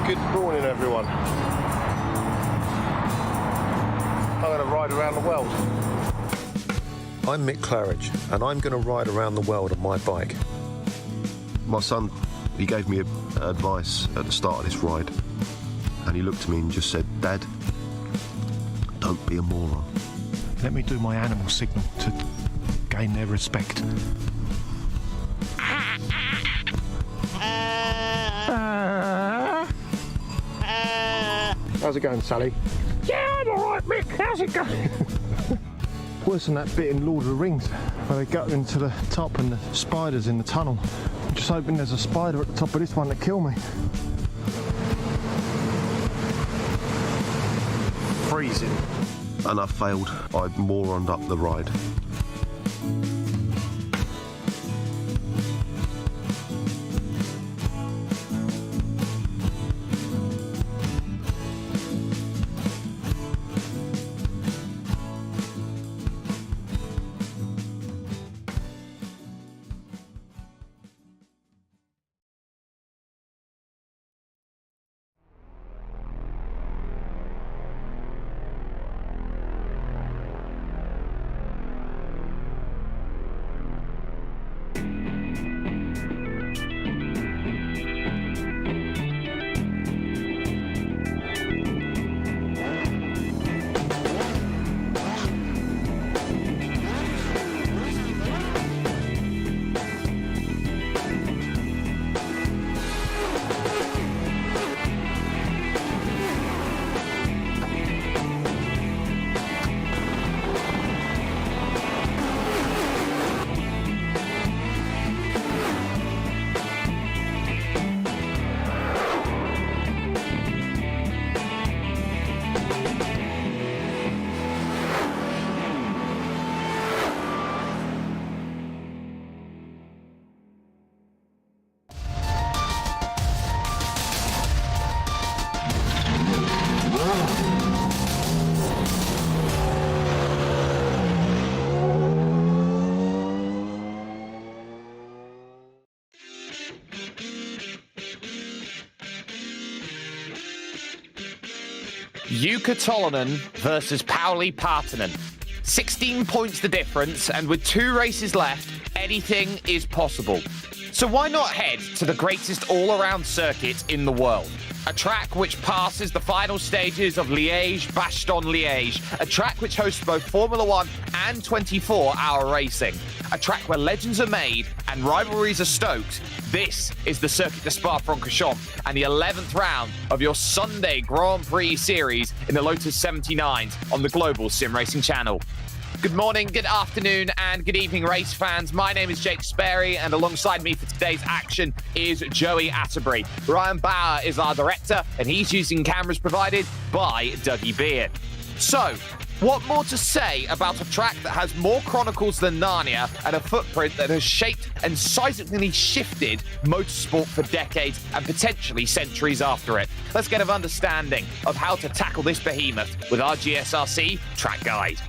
Good morning, everyone. I'm going to ride around the world. I'm Mick Claridge, and I'm going to ride around the world on my bike. My son, he gave me advice at the start of this ride, and he looked at me and just said, "Dad, don't be a moron." Let me do my animal signal to gain their respect. How's it going, Sally? Yeah, I'm alright, Mick. How's it going? Worse than that bit in Lord of the Rings, where they go into the top and the spiders in the tunnel. I'm just hoping there's a spider at the top of this one to kill me. Freezing. And I failed. I moroned up the ride. Jukka Tolonen versus Pauli Partanen. 16 points the difference, and with 2 races left, anything is possible. So why not head to the greatest all-around circuit in the world? A track which passes the final stages of Liège-Bastogne-Liège, a track which hosts both Formula 1 and 24-hour racing, a track where legends are made and rivalries are stoked. This is the Circuit de Spa-Francorchamps and the 11th round of your Sunday Grand Prix series in the Lotus 79s on the Global SimRacing Channel. Good morning, good afternoon, and good evening, race fans. My name is Jake Sperry, and alongside me for today's action is Joey Atterbury. Ryan Bauer is our director, and he's using cameras provided by Dougie Beard. So, what more to say about a track that has more chronicles than Narnia and a footprint that has shaped and seismically shifted motorsport for decades and potentially centuries after it? Let's get an understanding of how to tackle this behemoth with our GSRC track guide.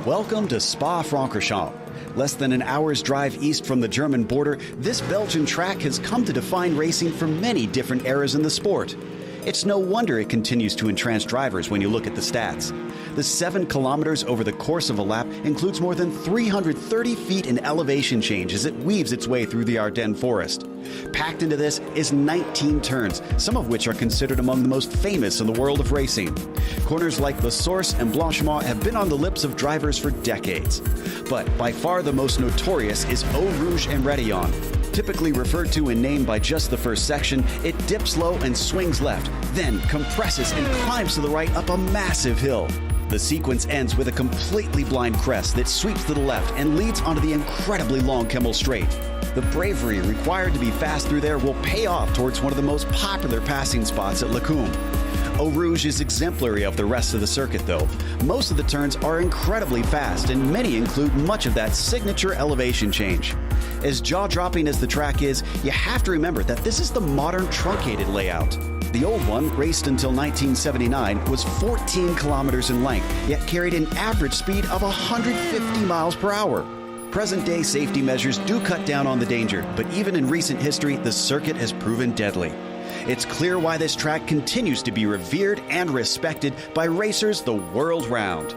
Welcome to Spa-Francorchamps. Less than an hour's drive east from the German border, this Belgian track has come to define racing for many different eras in the sport. It's no wonder it continues to entrance drivers when you look at the stats. The 7 kilometers over the course of a lap includes more than 330 feet in elevation change as it weaves its way through the Ardennes forest. Packed into this is 19 turns, some of which are considered among the most famous in the world of racing. Corners like La Source and Blanchemont have been on the lips of drivers for decades. But by far the most notorious is Eau Rouge and Rétillon. Typically referred to and named by just the first section, it dips low and swings left, then compresses and climbs to the right up a massive hill. The sequence ends with a completely blind crest that sweeps to the left and leads onto the incredibly long Kemmel Straight. The bravery required to be fast through there will pay off towards one of the most popular passing spots at Lacombe. Eau Rouge is exemplary of the rest of the circuit though. Most of the turns are incredibly fast and many include much of that signature elevation change. As jaw-dropping as the track is, you have to remember that this is the modern truncated layout. The old one, raced until 1979, was 14 kilometers in length, yet carried an average speed of 150 miles per hour. Present-day safety measures do cut down on the danger, but even in recent history, the circuit has proven deadly. It's clear why this track continues to be revered and respected by racers the world round.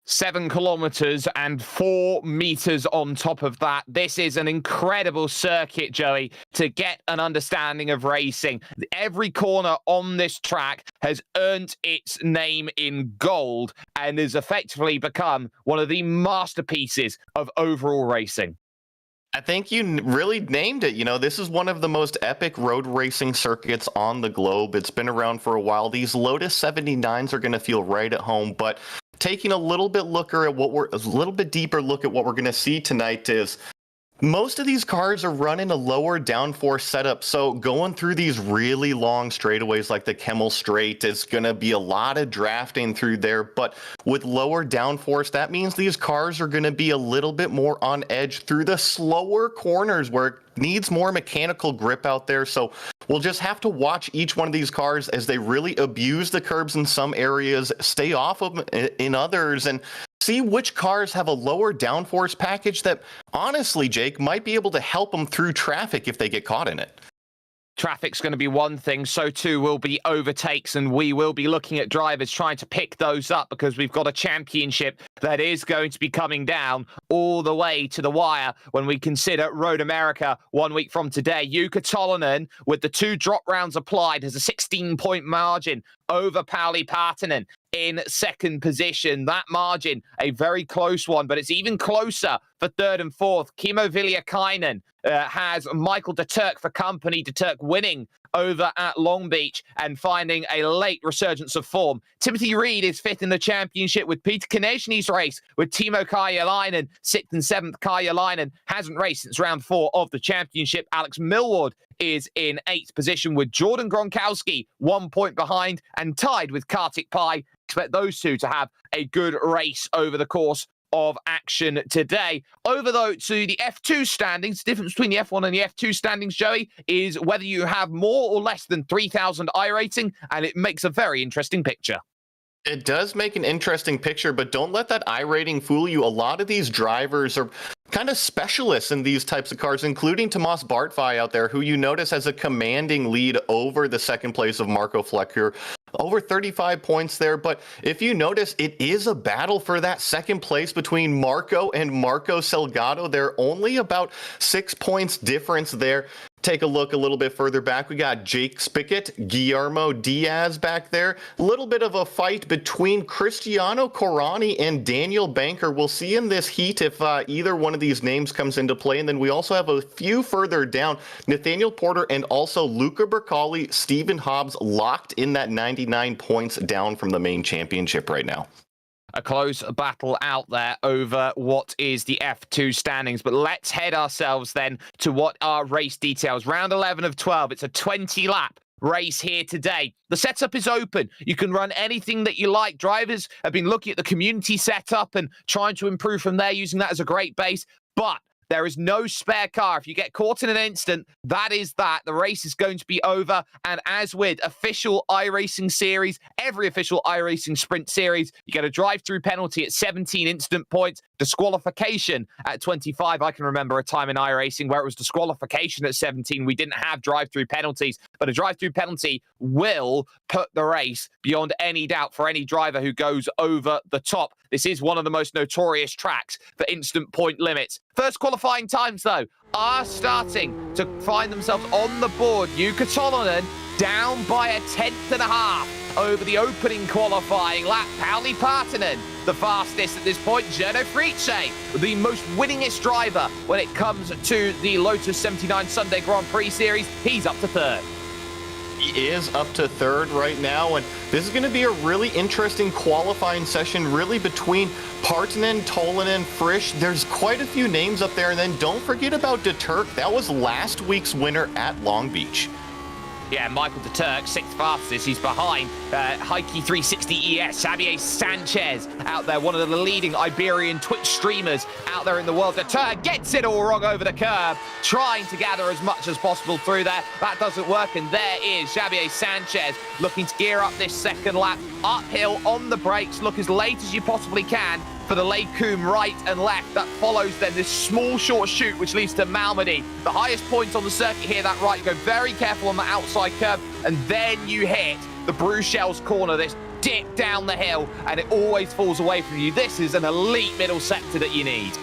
Seven kilometers and 4 meters on top of that. This is an incredible circuit, Joey, to get an understanding of racing. Every corner on this track has earned its name in gold and has effectively become one of the masterpieces of overall racing. I think you really named it. You know, this is one of the most epic road racing circuits on the globe. It's been around for a while. These Lotus 79s are going to feel right at home, but taking a little bit deeper look at what we're going to see tonight is most of these cars are running a lower downforce setup, so going through these really long straightaways like the Kemmel Straight is going to be a lot of drafting through there, but with lower downforce, that means these cars are going to be a little bit more on edge through the slower corners where it needs more mechanical grip out there. So we'll just have to watch each one of these cars as they really abuse the curbs in some areas, stay off of them in others, and see which cars have a lower downforce package that, honestly, Jake, might be able to help them through traffic if they get caught in it. Traffic's going to be one thing, so too will be overtakes, and we will be looking at drivers trying to pick those up because we've got a championship that is going to be coming down all the way to the wire when we consider Road America 1 week from today. Jukka Tolonen, with the 2 drop rounds applied, has a 16-point margin over Pauli Partanen in second position. That margin, a very close one, but it's even closer for third and fourth. Kimmo Villiakainen has Michael de Turk for company. De Turk winning over at Long Beach and finding a late resurgence of form. Timothy Reed is fifth in the championship with Peter Konechny's race with Timo Karjalainen, sixth and seventh. Karjalainen hasn't raced since round 4 of the championship. Alex Millward is in 8th position with Jordan Gronkowski 1 point behind and tied with Kartik Pai. Expect those two to have a good race over the course of action today. Over, though, to the F2 standings. The difference between the F1 and the F2 standings, Joey, is whether you have more or less than 3,000 iRating, and it makes a very interesting picture. It does make an interesting picture, but don't let that iRating fool you. A lot of these drivers are kind of specialists in these types of cars, including Tomas Bartfai out there, who you notice has a commanding lead over the second place of Marco Flecker. Over 35 points there, but if you notice, it is a battle for that second place between Marco and Marco Salgado. They're only about 6 points difference there. Take a look a little bit further back. We got Jake Spickett, Guillermo Diaz back there. A little bit of a fight between Cristiano Corani and Daniel Banker. We'll see in this heat if either one of these names comes into play. And then we also have a few further down, Nathaniel Porter and also Luca Bercali, Stephen Hobbs locked in that 99 points down from the main championship right now. A close battle out there over what is the F2 standings. But let's head ourselves then to what are race details. Round 11 of 12. It's a 20-lap race here today. The setup is open. You can run anything that you like. Drivers have been looking at the community setup and trying to improve from there, using that as a great base. But there is no spare car. If you get caught in an instant, that is that. The race is going to be over. And as with official iRacing series, every official iRacing sprint series, you get a drive-through penalty at 17 instant points, disqualification at 25. I can remember a time in iRacing where it was disqualification at 17. We didn't have drive-through penalties, but a drive-through penalty will put the race beyond any doubt for any driver who goes over the top. This is one of the most notorious tracks for instant point limits. First qualifying times, though, are starting to find themselves on the board. Jukka Tolonen down by 1/10.5 over the opening qualifying lap. Pauli Partanen, the fastest at this point. Gino Frice, the most winningest driver when it comes to the Lotus 79 Sunday Grand Prix Series. He's up to third. He is up to third right now, and this is going to be a really interesting qualifying session, really between Partanen, Tolonen, Frisch. There's quite a few names up there, and then don't forget about de Turk. That was last week's winner at Long Beach. Yeah, Michael de Turk, 6th fastest. He's behind Heike 360 ES, Xavier Sanchez out there, one of the leading Iberian Twitch streamers out there in the world. De Turk gets it all wrong over the curb, trying to gather as much as possible through there. That doesn't work, and there is Xavier Sanchez looking to gear up this second lap. Uphill on the brakes, look as late as you possibly can for the Lake Coombe right and left. That follows then this small short chute which leads to Malmedy. The highest point on the circuit here, that right. You go very careful on the outside curve, and then you hit the Bruxelles corner, this dip down the hill, and it always falls away from you. This is an elite middle sector that you need.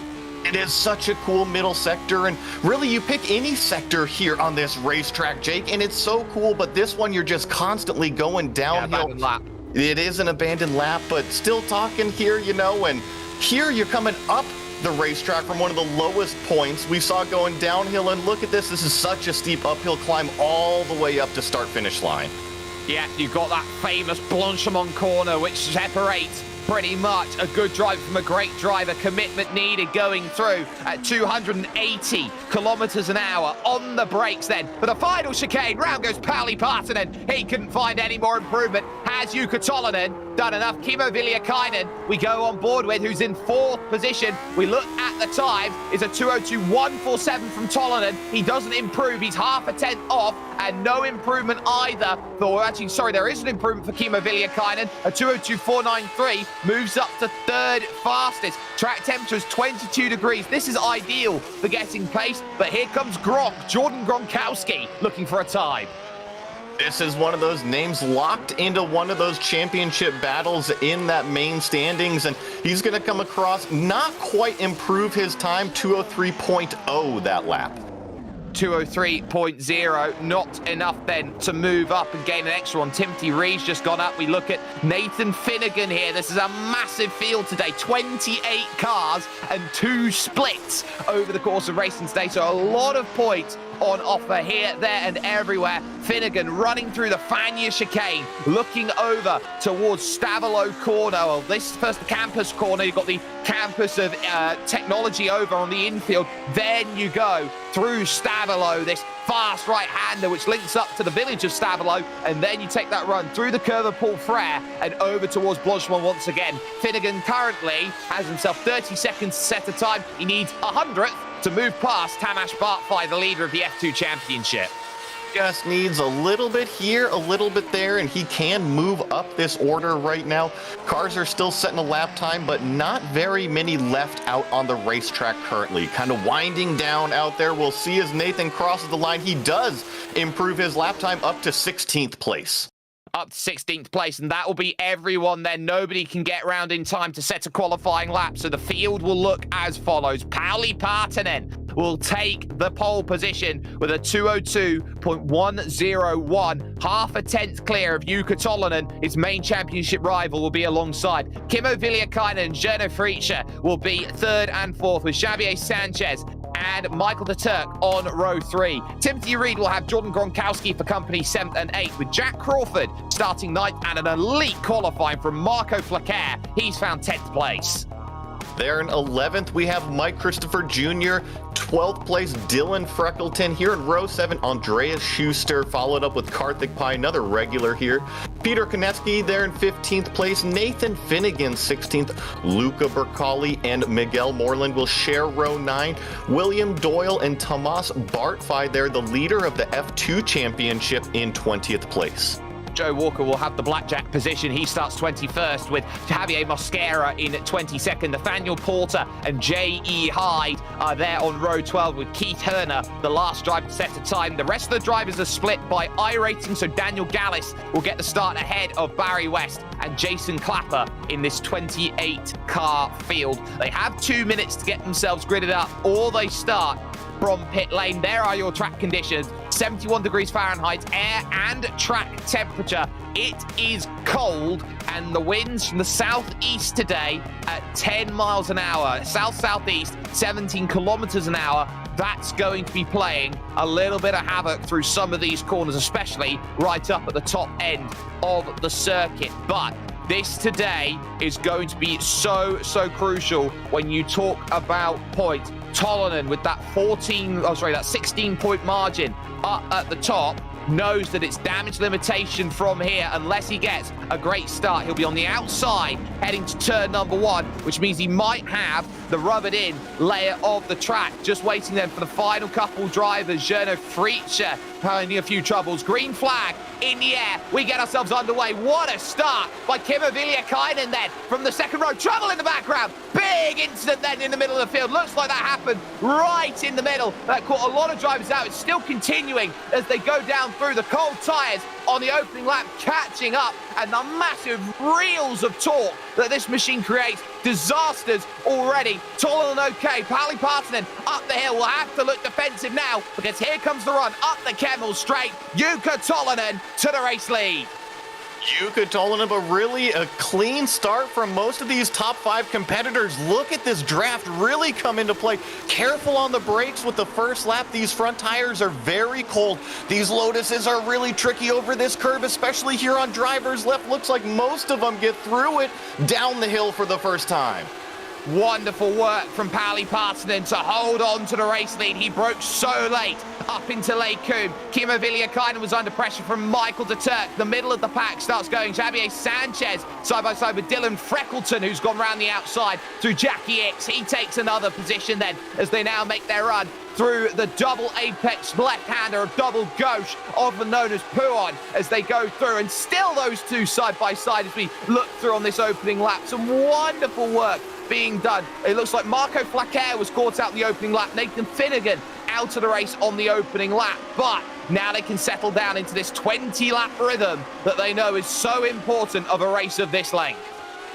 It is such a cool middle sector, and really you pick any sector here on this racetrack, Jake, and it's so cool, but this one you're just constantly going downhill. Yeah, lap. It is an abandoned lap, but still talking here, you know, and here you're coming up the racetrack from one of the lowest points. We saw going downhill, and look at this. This is such a steep uphill climb all the way up to start-finish line. Yeah, you've got that famous Blanchemont corner, which separates pretty much a good driver from a great driver. Commitment needed going through at 280 kilometers an hour on the brakes then. For the final chicane, round goes Pauli Partanen. He couldn't find any more improvement. Has Jukka Tolonen done enough? Kimmo Villiakainen we go on board with, who's in 4th position. We look at the time, is a 2:02.147 from Tolonen. He doesn't improve, he's half a tenth off, and no improvement either. Or actually, sorry, there is an improvement for Kimmo Villiakainen. A 2:02.493 moves up to 3rd fastest. Track temperature is 22 degrees. This is ideal for getting pace, but here comes Jordan Gronkowski looking for a time. This is one of those names locked into one of those championship battles in that main standings, and he's going to come across, not quite improve his time, 2:03.0 that lap. 2:03.0, not enough then to move up and gain an extra one. Timothy Reed's just gone up. We look at Nathan Finnegan here. This is a massive field today. 28 cars and 2 splits over the course of racing today. So a lot of points on offer here, there, and everywhere. Finnegan running through the Fania chicane, looking over towards Stavelot corner. Well, this is first the campus corner. You've got the campus of technology over on the infield. Then you go through Stavelot, this fast right-hander which links up to the village of Stavelot, and then you take that run through the curve of Paul Frere and over towards Blanchemont once again. Finnegan currently has himself 30 seconds to set a time. He needs 100th to move past Tamas Bartfai, the leader of the F2 Championship. Just needs a little bit here, a little bit there, and he can move up this order right now. Cars are still setting a lap time, but not very many left out on the racetrack currently. Kind of winding down out there. We'll see as Nathan crosses the line. He does improve his lap time up to 16th place. Up to 16th place, and that will be everyone then. Nobody can get round in time to set a qualifying lap, so the field will look as follows. Pauli Partanen will take the pole position with a 2:02.101, half a tenth clear of Jukka Tolonen. His main championship rival will be alongside. Kimmo Villiakainen and Jerno Fritzsche will be 3rd and 4th, with Xavier Sanchez and Michael de Turk on row 3. Timothy Reed will have Jordan Gronkowski for company 7th and 8th, with Jack Crawford starting 9th, and an elite qualifying from Marco Flaquer. He's found 10th place. There in 11th, we have Mike Christopher Jr., 12th place, Dylan Freckleton. Here in row 7, Andreas Schuster, followed up with Karthik Pai, another regular here. Peter Konecki there in 15th place, Nathan Finnegan 16th, Luca Bercali and Miguel Moreland will share row 9. William Doyle and Tomas Bartfai there, the leader of the F2 Championship, in 20th place. Joe Walker will have the blackjack position. He starts 21st, with Javier Mosquera in 22nd. Nathaniel Porter and J.E. Hyde are there on row 12, with Keith Herner, the last driver to set a time. The rest of the drivers are split by iRacing, so Daniel Gallis will get the start ahead of Barry West and Jason Clapper in this 28-car field. They have 2 minutes to get themselves gridded up, or they start from pit lane. There are your track conditions. 71 degrees Fahrenheit, air and track temperature. It is cold, and the winds from the southeast today at 10 miles an hour. South-southeast, 17 kilometers an hour. That's going to be playing a little bit of havoc through some of these corners, especially right up at the top end of the circuit. But this today is going to be so crucial when you talk about points. Tolonen with that 16-point margin up at the top. knows that it's damage limitation from here. Unless he gets a great start, he'll be on the outside heading to turn number 1, which means he might have the rubbered in layer of the track. Just waiting then for the final couple drivers. Jono Fritzsche having a few troubles. Green flag in the air. We get ourselves underway. What a start by Kimmo Villiakainen then from the second row. Trouble in the background. Big incident then in the middle of the field. Looks like that happened right in the middle. That caught a lot of drivers out. It's still continuing as they go down through the cold tyres on the opening lap, catching up, and the massive reels of torque that this machine creates. Disasters already. Tolonen okay. Pauli Partanen up the hill will have to look defensive now because here comes the run up the Kemmel straight. Jukka Tolonen to the race lead. Jukka Tolonen, but really a clean start from most of these top 5 competitors. Look at this draft really come into play. Careful on the brakes with the first lap. These front tires are very cold. These Lotuses are really tricky over this curve, especially here on driver's left. Looks like most of them get through it down the hill for the first time. Wonderful work from Pauli Partanen to hold on to the race lead. He broke so late up into Lake Coombe. Kimmo Villiakainen was under pressure from Michael de Turk. The middle of the pack starts going. Javier Sanchez side by side with Dylan Freckleton, who's gone round the outside through Jackie X. He takes another position then as they now make their run through the double apex left-hander of double gauche, often known as Puon, as they go through. And still those two side by side as we look through on this opening lap. Some wonderful work being done. It looks like Marco Flacker was caught out in the opening lap. Nathan Finnegan out of the race on the opening lap. But now they can settle down into this 20-lap rhythm that they know is so important of a race of this length.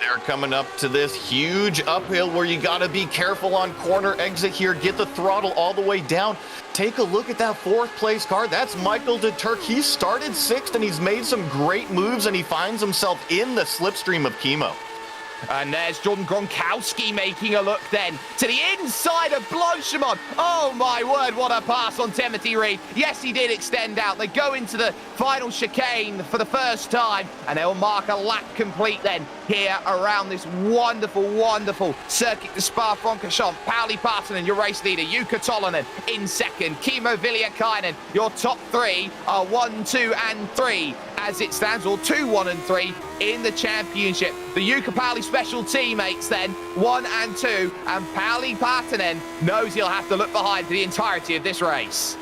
They're coming up to this huge uphill where you got to be careful on corner exit here. Get the throttle all the way down. Take a look at that 4th place car. That's Michael de Turk. He started 6th and he's made some great moves and he finds himself in the slipstream of Kimmo. And there's Jordan Gronkowski making a look then to the inside of Blanchimont. Oh my word, what a pass on Timothy Reed. Yes, he did extend out. They go into the final chicane for the first time and they'll mark a lap complete then here around this wonderful, wonderful circuit de Spa-Francorchamps. Pauli Partanen, your race leader. Jukka Tolonen in second. Kimmo Villiakainen, your top 3 are 1, 2 and 3 as it stands, or 2, 1 and 3 in the championship. The Jukka Pauli special teammates then, 1 and 2, and Pauli Partanen knows he'll have to look behind for the entirety of this race.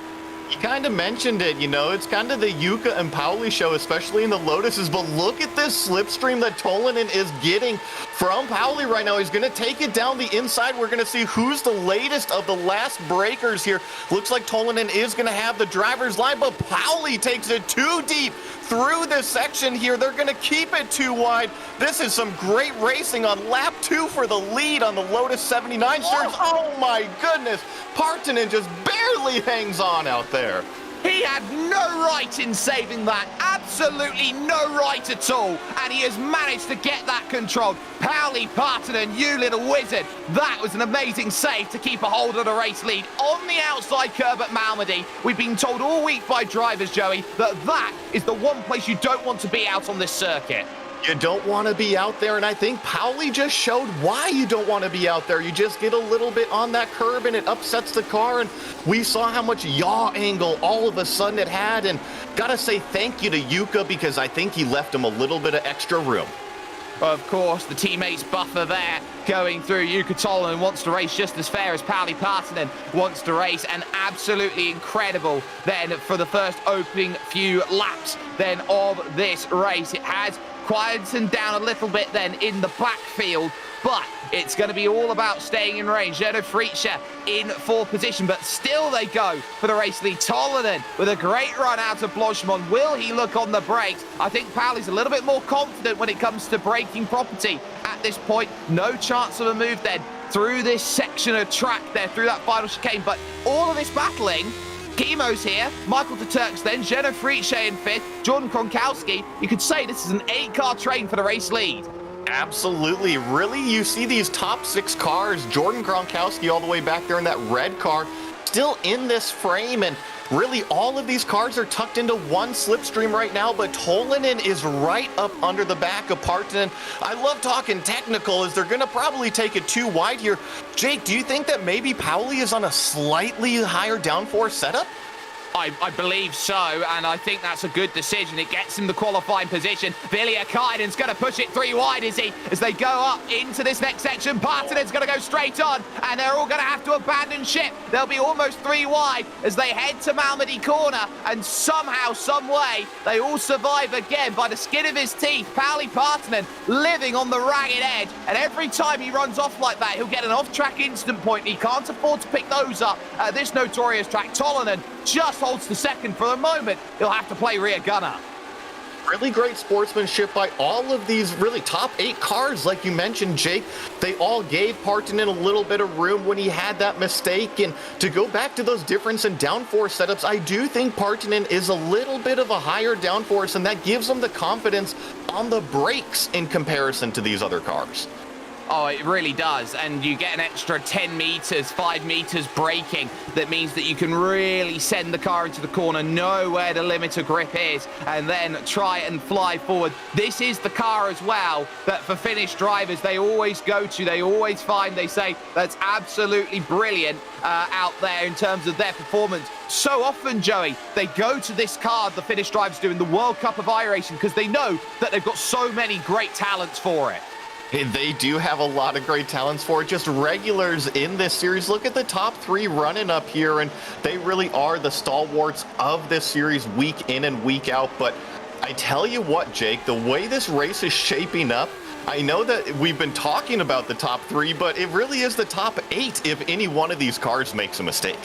You kind of mentioned it, you know, it's kind of the Jukka and Pauli show, especially in the Lotuses, but look at this slipstream that Tolonen is getting from Pauli right now. He's going to take it down the inside. We're going to see who's the latest of the last breakers here. Looks like Tolonen is going to have the driver's line, but Pauli takes it too deep through this section here. They're going to keep it too wide. This is some great racing on lap 2 for the lead on the Lotus 79 shirts. Oh my goodness. Partanen just barely hangs on out there. He had no right in saving that. Absolutely no right at all. And he has managed to get that controlled. Pauli Partanen, you little wizard. That was an amazing save to keep a hold of the race lead on the outside curb at Malmedy. We've been told all week by drivers, Joey, that is the one place you don't want to be out on this circuit. You don't want to be out there, and I think Pauli just showed why you don't want to be out there. You just get a little bit on that curb, and it upsets the car, and we saw how much yaw angle all of a sudden it had, and gotta say thank you to Jukka because I think he left him a little bit of extra room. Of course, the teammates buffer there going through. Jukka Tolonen wants to race just as fair as Pauli Partanen wants to race, and absolutely incredible then for the first opening few laps then of this race. It has quietened down a little bit then in the backfield, but it's going to be all about staying in range. Jono Fritzsche in 4th position, but still they go for the race lead. Tolonen with a great run out of Blanchimont. Will he look on the brakes? I think Pauli's a little bit more confident when it comes to braking property at this point. No chance of a move then through this section of track there, through that final chicane, but all of this battling. Kimmo's here, Michael de Turk's then, Jono Fritzsche in 5th, Jordan Gronkowski. You could say this is an 8-car train for the race lead. Absolutely. Really, you see these top 6 cars, Jordan Gronkowski all the way back there in that red car, still in this frame, and really all of these cars are tucked into one slipstream right now, but Tolonen is right up under the back of Partanen. I love talking technical as they're going to probably take it too wide here. Jake, do you think that maybe Pauli is on a slightly higher downforce setup? I believe so, and I think that's a good decision. It gets him the qualifying position. Villiakainen's going to push it 3 wide, is he? As they go up into this next section, Partinen's going to go straight on, and they're all going to have to abandon ship. They'll be almost 3 wide as they head to Malmedy Corner, and somehow, some way, they all survive again by the skin of his teeth. Pauli Partinen living on the ragged edge, and every time he runs off like that, he'll get an off-track instant point. He can't afford to pick those up at this notorious track. Tolonen just holds the second for the moment. He'll have to play rear gunner. Really great sportsmanship by all of these really top 8 cars, like you mentioned, Jake. They all gave Partinen a little bit of room when he had that mistake. And to go back to those difference in downforce setups, I do think Partinen is a little bit of a higher downforce, and that gives him the confidence on the brakes in comparison to these other cars. Oh, it really does, and you get an extra 10 meters, 5 meters braking. That means that you can really send the car into the corner, know where the limiter grip is, and then try and fly forward. This is the car as well that for Finnish drivers they always go to, they always find, they say that's absolutely brilliant out there in terms of their performance. So often, Joey, they go to this car, the Finnish drivers do, in the World Cup of iRacing, because they know that they've got so many great talents for it. They do have a lot of great talents for it, just regulars in this series. Look at the top 3 running up here, and they really are the stalwarts of this series week in and week out. But I tell you what, Jake, the way this race is shaping up, I know that we've been talking about the top 3, but it really is the top 8 if any one of these cars makes a mistake.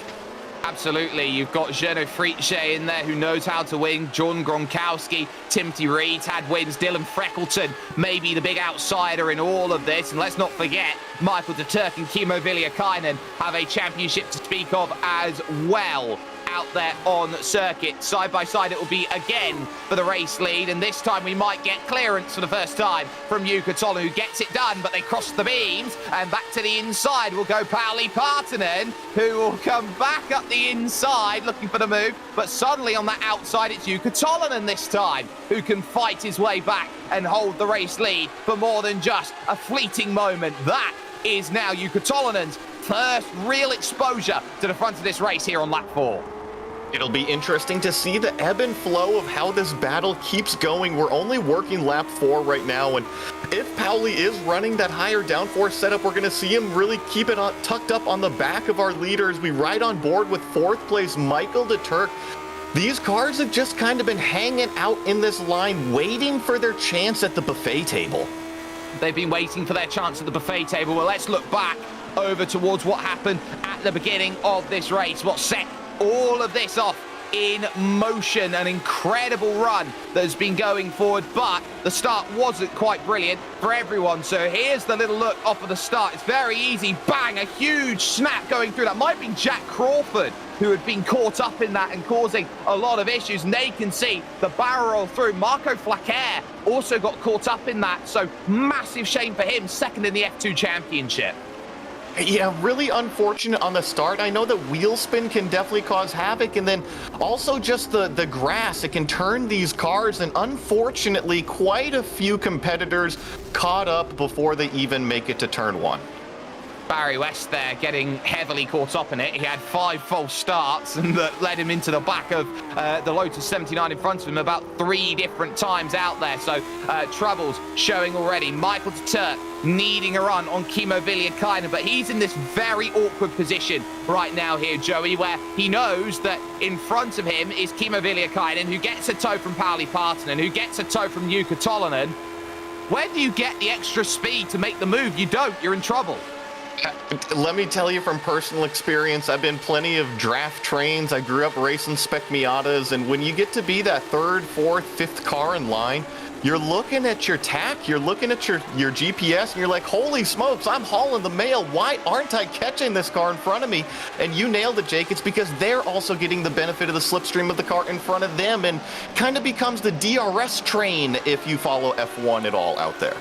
Absolutely. You've got Geno Friche in there who knows how to win. John Gronkowski, Timothy Reed's had wins. Dylan Freckleton, maybe the big outsider in all of this. And let's not forget, Michael de Turk and Kimmo Villiakainen have a championship to speak of as well out there on circuit. Side by side it will be again for the race lead, and this time we might get clearance for the first time from Jukka Tollen, who gets it done, but they cross the beams, and back to the inside will go Pauli Partinen, who will come back up the inside looking for the move, but suddenly on that outside it's Jukka Tollen this time who can fight his way back and hold the race lead for more than just a fleeting moment. That is now Jukka Tollen's first real exposure to the front of this race here on lap 4. It'll be interesting to see the ebb and flow of how this battle keeps going. We're only working lap 4 right now, and if Pauli is running that higher downforce setup, we're going to see him really keep it tucked up on the back of our leaders. We ride on board with 4th place Michael de Turk. These cars have just kind of been hanging out in this line, waiting for their chance at the buffet table. They've been waiting for their chance at the buffet table. Well, let's look back over towards what happened at the beginning of this race, what set all of this off in motion. An incredible run that has been going forward, but the start wasn't quite brilliant for everyone. So here's the little look off of the start. It's very easy. Bang, a huge snap going through. That might have been Jack Crawford who had been caught up in that and causing a lot of issues. And they can see the barrel roll through. Marco Flaquer also got caught up in that. So massive shame for him, second in the F2 Championship. Yeah, really unfortunate on the start. I know that wheel spin can definitely cause havoc, and then also just the grass, it can turn these cars, and unfortunately quite a few competitors caught up before they even make it to turn 1. Barry West there getting heavily caught up in it. He had 5 false starts, and that led him into the back of the Lotus 79 in front of him about 3 different times out there. So troubles showing already. Michael de Turk needing a run on Kimmo Villiakainen, but he's in this very awkward position right now here, Joey, where he knows that in front of him is Kimmo Villiakainen, who gets a tow from Pauli Partinen, who gets a tow from Jukka Tollen. Where do you get the extra speed to make the move? You don't. You're in trouble. Let me tell you from personal experience, I've been plenty of draft trains. I grew up racing Spec Miatas, and when you get to be that 3rd, 4th, 5th car in line, you're looking at your TAC, you're looking at your GPS, and you're like, holy smokes, I'm hauling the mail. Why aren't I catching this car in front of me? And you nailed it, Jake. It's because they're also getting the benefit of the slipstream of the car in front of them, and kind of becomes the DRS train if you follow F1 at all out there.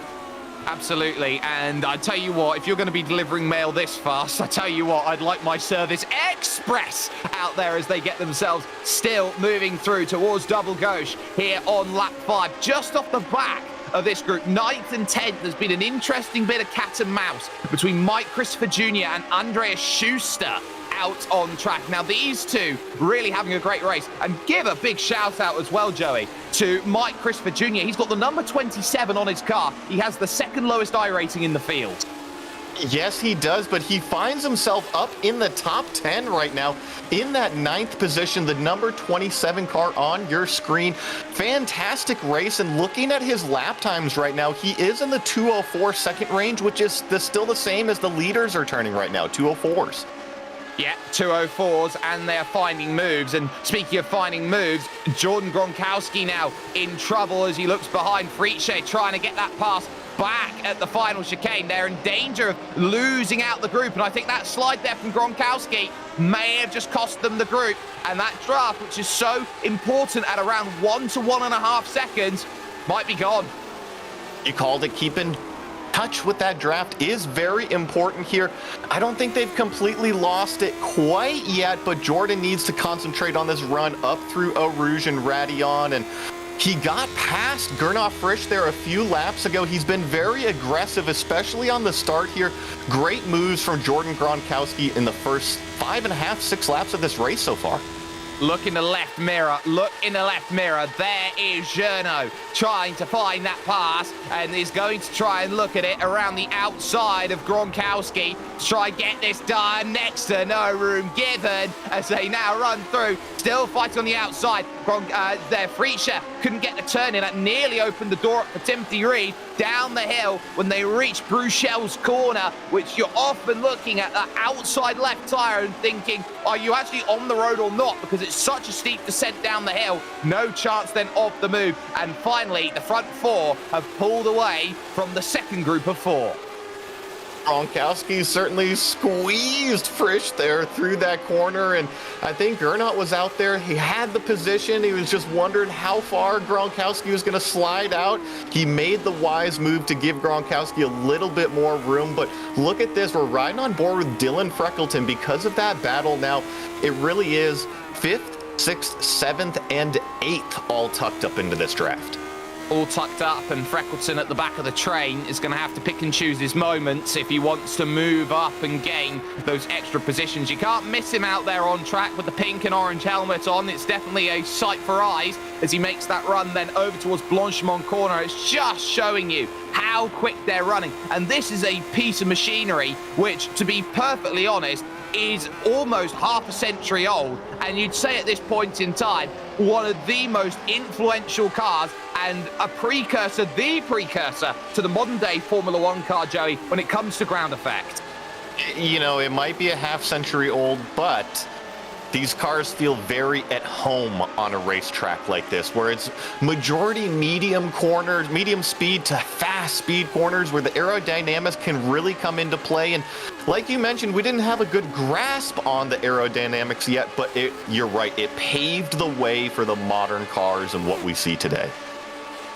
Absolutely, and I tell you what, if you're going to be delivering mail this fast, I tell you what, I'd like my service express out there as they get themselves still moving through towards double gauche here on lap 5. Just off the back of this group, 9th and 10th, there's been an interesting bit of cat and mouse between Mike Christopher Jr. and Andreas Schuster out on track. Now, these two really having a great race. And give a big shout out as well, Joey, to Mike Christopher Jr. He's got the number 27 on his car. He has the second lowest iRating in the field. Yes, he does, but he finds himself up in the top 10 right now in that 9th position, the number 27 car on your screen. Fantastic race, and looking at his lap times right now, he is in the 204 second range, which is still the same as the leaders are turning right now, 204s. Yeah, 204s, and they're finding moves. And speaking of finding moves, Jordan Gronkowski now in trouble as he looks behind Prix, trying to get that pass back at the final chicane. They're in danger of losing out the group, and I think that slide there from Gronkowski may have just cost them the group. And that draft, which is so important at around 1 to 1.5 seconds, might be gone. You called it. Keeping touch with that draft is very important here. I don't think they've completely lost it quite yet, but Jordan needs to concentrate on this run up through Eau Rouge and Radillon, and he got past Gernot Frisch there a few laps ago. He's been very aggressive, especially on the start here. Great moves from Jordan Gronkowski in the first 5.5, 6 laps of this race so far. Look in the left mirror. Look in the left mirror. There is Gernot trying to find that pass, and is going to try and look at it around the outside of Gronkowski to try and get this done. Next to no room given as they now run through. Still fighting on the outside. Their Freacher couldn't get the turn in. That nearly opened the door up for Timothy Reed. Down the hill when they reach Bruchel's corner, which you're often looking at the outside left tire and thinking, are you actually on the road or not? Because it's such a steep descent down the hill. No chance then of the move. And finally, the front 4 have pulled away from the second group of 4. Gronkowski certainly squeezed Frisch there through that corner, and I think Gernot was out there. He had the position. He was just wondering how far Gronkowski was going to slide out. He made the wise move to give Gronkowski a little bit more room, but look at this. We're riding on board with Dylan Freckleton because of that battle. Now, it really is 5th, 6th, 7th, and 8th all tucked up into this draft. All tucked up, and Freckleton at the back of the train is going to have to pick and choose his moments if he wants to move up and gain those extra positions. You can't miss him out there on track with the pink and orange helmet on. It's definitely a sight for eyes as he makes that run then over towards Blanchimont corner. It's just showing you how quick they're running. And this is a piece of machinery which, to be perfectly honest, is almost half a century old, and you'd say at this point in time one of the most influential cars and the precursor to the modern day Formula One car, Joey, when it comes to ground effect. You know, it might be a half century old, but these cars feel very at home on a racetrack like this, where it's majority medium corners, medium speed to fast speed corners, where the aerodynamics can really come into play. And like you mentioned, we didn't have a good grasp on the aerodynamics yet, but you're right, it paved the way for the modern cars and what we see today.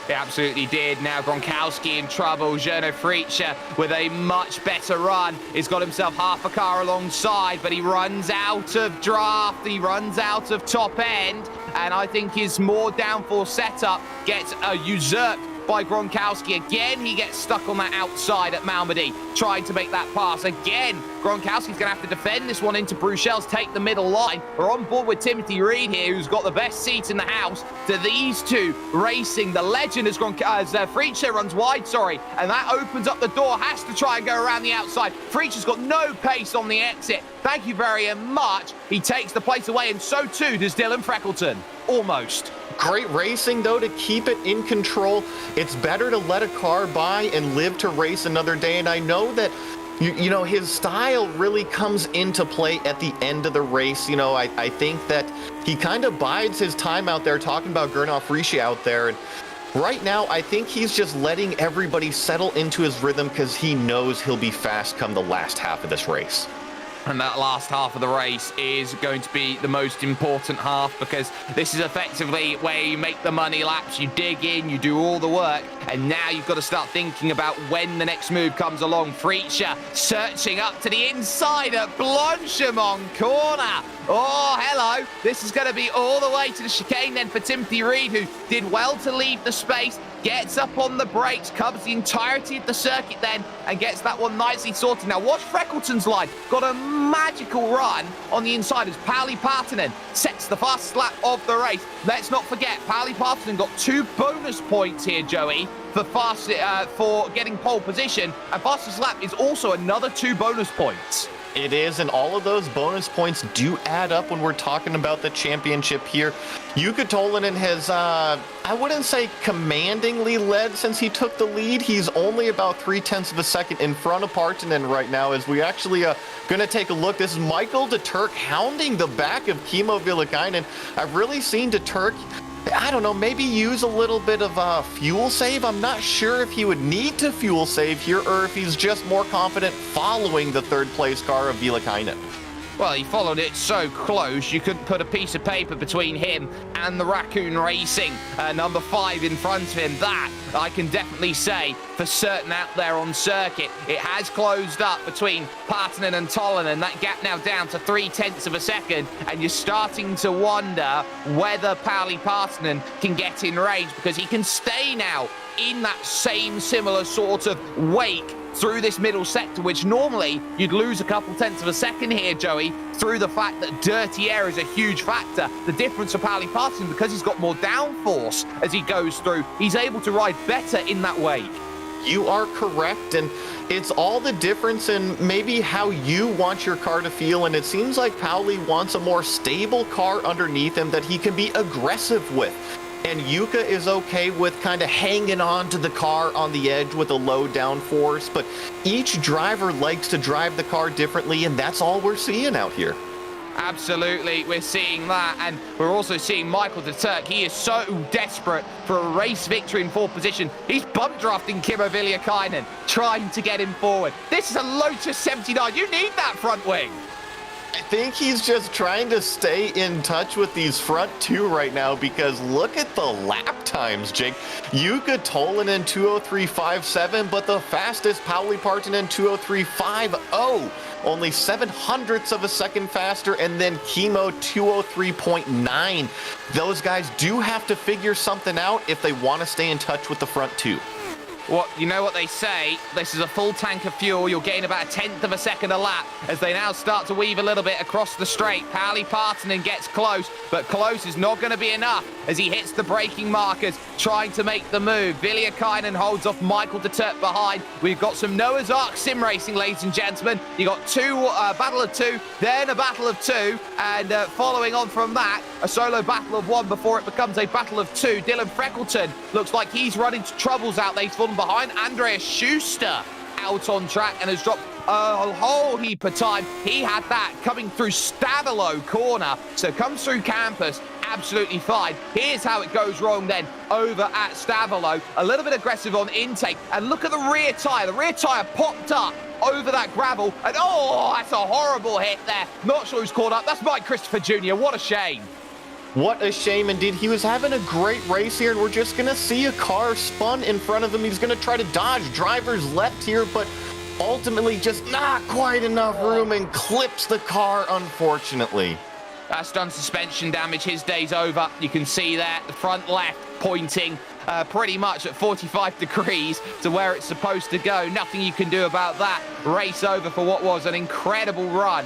It absolutely did. Now Gronkowski in trouble. Gernot Frisch with a much better run. He's got himself half a car alongside, but he runs out of draft. He runs out of top end. And I think his more downforce setup gets usurped by Gronkowski. Again, he gets stuck on that outside at Malmedy, trying to make that pass. Again, Gronkowski's going to have to defend this one into Bruchel's, take the middle line. We're on board with Timothy Reed here, who's got the best seat in the house. To these two racing, the legend as Frisch runs wide, and that opens up the door, has to try and go around the outside. Frisch has got no pace on the exit. Thank you very much. He takes the place away, and so too does Dylan Freckleton. Almost. Great racing, though, to keep it in control. It's better to let a car by and live to race another day. And I know that, you know, his style really comes into play at the end of the race. You know, I think that he kind of bides his time out there, talking about Gernot Frisch out there. And right now, I think he's just letting everybody settle into his rhythm because he knows he'll be fast come the last half of this race. And that last half of the race is going to be the most important half, because this is effectively where you make the money laps, you dig in, you do all the work, and now you've got to start thinking about when the next move comes along. Frisch searching up to the inside at Blanchimont corner. Oh, hello. This is going to be all the way to the chicane then for Timothy Reed, who did well to leave the space. gets up on the brakes, covers the entirety of the circuit then, and gets that one nicely sorted. Now watch Freckleton's line. Got a magical run on the inside as Pauli Partanen sets the fastest lap of the race. Let's not forget, Pauli Partanen got 2 bonus points here, Joey, for getting pole position, and fastest lap is also another 2 bonus points. It is, and all of those bonus points do add up when we're talking about the championship here. Jukka Tolvanen has, I wouldn't say commandingly led since he took the lead. He's only about 0.3 of a second in front of Partanen right now, as we actually going to take a look. This is Michael de Turk hounding the back of Kimmo Villikainen. I've really seen de Turk, I don't know, maybe use a little bit of fuel save. I'm not sure if he would need to fuel save here or if he's just more confident following the third place car of Villikainen. Well, he followed it so close, you couldn't put a piece of paper between him and the Raccoon Racing number 5 in front of him. That, I can definitely say for certain out there on circuit. It has closed up between Partanen and Tolvanen. That gap now down to 0.3 of a second, and you're starting to wonder whether Pauli Partanen can get in range, because he can stay now in that same similar sort of wake through this middle sector, which normally you'd lose a couple tenths of a second here, Joey, through the fact that dirty air is a huge factor. The difference for Pauli Partanen, because he's got more downforce as he goes through, he's able to ride better in that wake. You are correct, and it's all the difference in maybe how you want your car to feel, and it seems like Pauli wants a more stable car underneath him that he can be aggressive with. And Jukka is okay with kind of hanging on to the car on the edge with a low downforce, but each driver likes to drive the car differently, and that's all we're seeing out here. Absolutely, we're seeing that, and we're also seeing Michael de Turk. He is so desperate for a race victory in 4th position. He's bump drafting Kimmo Villikainen, trying to get him forward. This is a Lotus 79. You need that front wing. I think he's just trying to stay in touch with these front 2 right now, because look at the lap times, Jake. Jukka Tolvanen 2:03.57, but the fastest Pauli Partanen 2:03.50. Only 0.07 of a second faster, and then Kimmo 2:03.9. Those guys do have to figure something out if they want to stay in touch with the front 2. Well, you know what they say, this is a full tank of fuel. You'll gain about 1/10 of a second a lap as they now start to weave a little bit across the straight. Pauli Partanen gets close, but close is not going to be enough as he hits the braking markers, trying to make the move. Villikainen holds off Michael de Turk behind. We've got some Noah's Ark sim racing, ladies and gentlemen. You got battle of 2, then a battle of 2, and following on from that, a solo battle of 1 before it becomes a battle of 2. Dylan Freckleton looks like he's run into troubles out there. He's fallen behind. Andreas Schuster out on track and has dropped a whole heap of time. He had that coming through Stavilo corner, so comes through campus absolutely fine. Here's how it goes wrong then over at Stavilo. A little bit aggressive on intake, and look at the rear tyre. The rear tyre popped up over that gravel, and oh, that's a horrible hit there. Not sure who's caught up. That's Mike Christopher Jr. What a shame. What a shame indeed. He was having a great race here, and we're just going to see a car spun in front of him. He's going to try to dodge drivers left here, but ultimately just not quite enough room and clips the car, unfortunately. That's done suspension damage. His day's over. You can see there, the front left pointing pretty much at 45 degrees to where it's supposed to go. Nothing you can do about that. Race over for what was an incredible run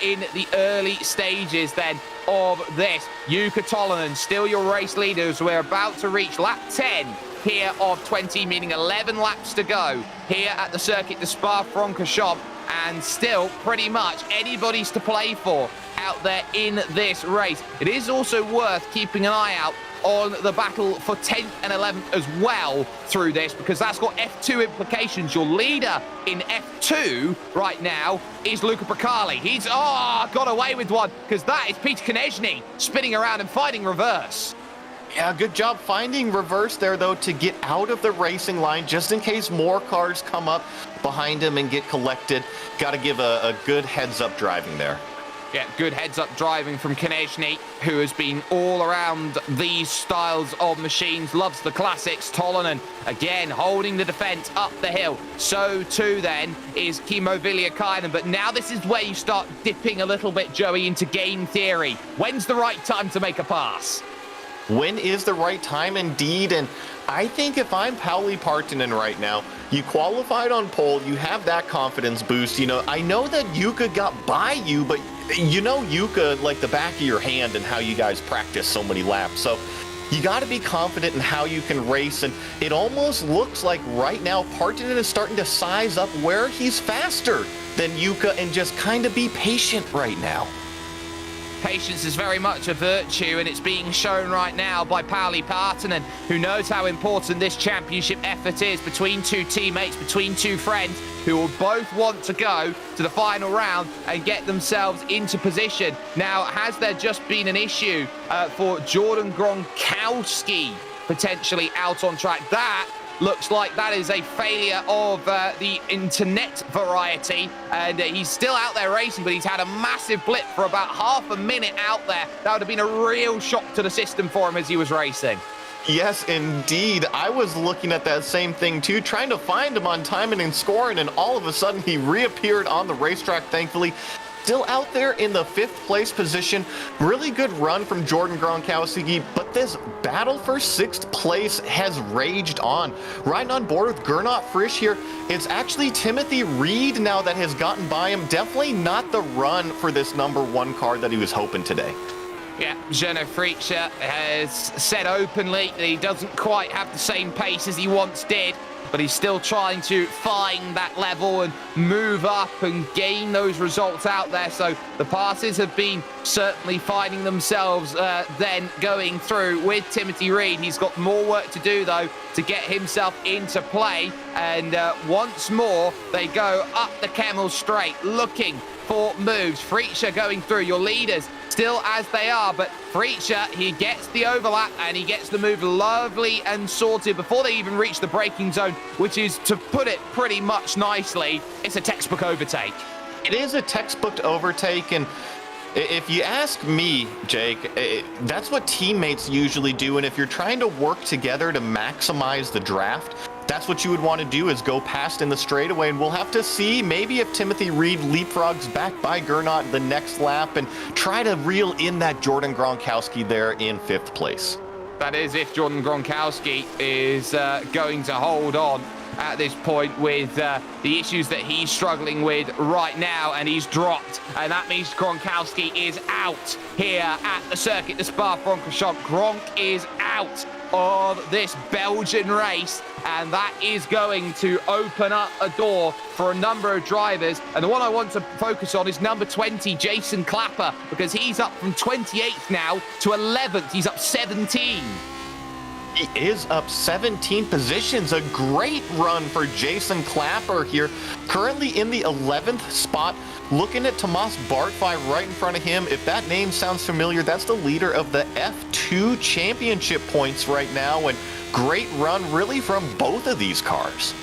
in the early stages then of this. Jukka Tolvanen, still your race leaders. We're about to reach lap 10 here of 20, meaning 11 laps to go here at the circuit de Spa-Francorchamps, and still pretty much anybody's to play for out there in this race. It is also worth keeping an eye out on the battle for 10th and 11th as well through this, because that's got F2 implications. Your leader in F2 right now is Luca Bracali. He's got away with one, because that is Peter Konechny spinning around and fighting reverse. Yeah, good job finding reverse there, though, to get out of the racing line, just in case more cars come up behind him and get collected. Got to give a good heads-up driving there. Yeah, good heads-up driving from Konechny, who has been all around these styles of machines, loves the classics. Tolvanen, again, holding the defense up the hill. So, too, then, is Kimmo Villikainen. But now this is where you start dipping a little bit, Joey, into game theory. When's the right time to make a pass? when is the right time indeed? And I think if I'm Pauli Partanen right now, you qualified on pole, you have that confidence boost. You know, I know that Yuka got by you, but you know Yuka like the back of your hand and how you guys practice so many laps. So you got to be confident in how you can race. And it almost looks like right now Partanen is starting to size up where he's faster than Yuka and just kind of be patient right now. Patience is very much a virtue, and it's being shown right now by Pauli Partanen, who knows how important this championship effort is between two teammates, between two friends, who will both want to go to the final round and get themselves into position. Now, has there just been an issue for Jordan Gronkowski potentially out on track? That looks like that is a failure of the internet variety, and he's still out there racing, but he's had a massive blip for about half a minute out there. That would have been a real shock to the system for him as he was racing. Yes, indeed. I was looking at that same thing too, trying to find him on timing and scoring, and all of a sudden he reappeared on the racetrack, thankfully. Still out there in the 5th place position. Really good run from Jordan Gronkowski, but this battle for 6th place has raged on. Riding on board with Gernot Frisch here, it's actually Timothy Reed now that has gotten by him. Definitely not the run for this #1 car that he was hoping today. Yeah, Gernot Frisch has said openly that he doesn't quite have the same pace as he once did, but he's still trying to find that level and move up and gain those results out there. So the passes have been certainly finding themselves then going through with Timothy Reed. He's got more work to do, though, to get himself into play. And once more, they go up the Kemmel Straight, looking for moves. Frisch going through, your leaders still as they are, but Frisch, he gets the overlap and he gets the move lovely and sorted before they even reach the braking zone, which is, to put it pretty much nicely, it's a textbook overtake. It is a textbook overtake, and if you ask me, Jake, that's what teammates usually do, and if you're trying to work together to maximize the draft, that's what you would want to do, is go past in the straightaway, and we'll have to see maybe if Timothy Reed leapfrogs back by Gernot the next lap and try to reel in that Jordan Gronkowski there in 5th place. That is, if Jordan Gronkowski is going to hold on at this point with the issues that he's struggling with right now, and he's dropped, and that means Gronkowski is out here at the circuit, the Spa-Francorchamps. Gronk is out of this Belgian race, and that is going to open up a door for a number of drivers. And the one I want to focus on is number 20, Jason Clapper, because he's up from 28th now to 11th. He's up 17. He is up 17 positions. A great run for Jason Clapper here. Currently in the 11th spot. Looking at Tomas Bartfai right in front of him. If that name sounds familiar, that's the leader of the F2 championship points right now. And great run really from both of these cars.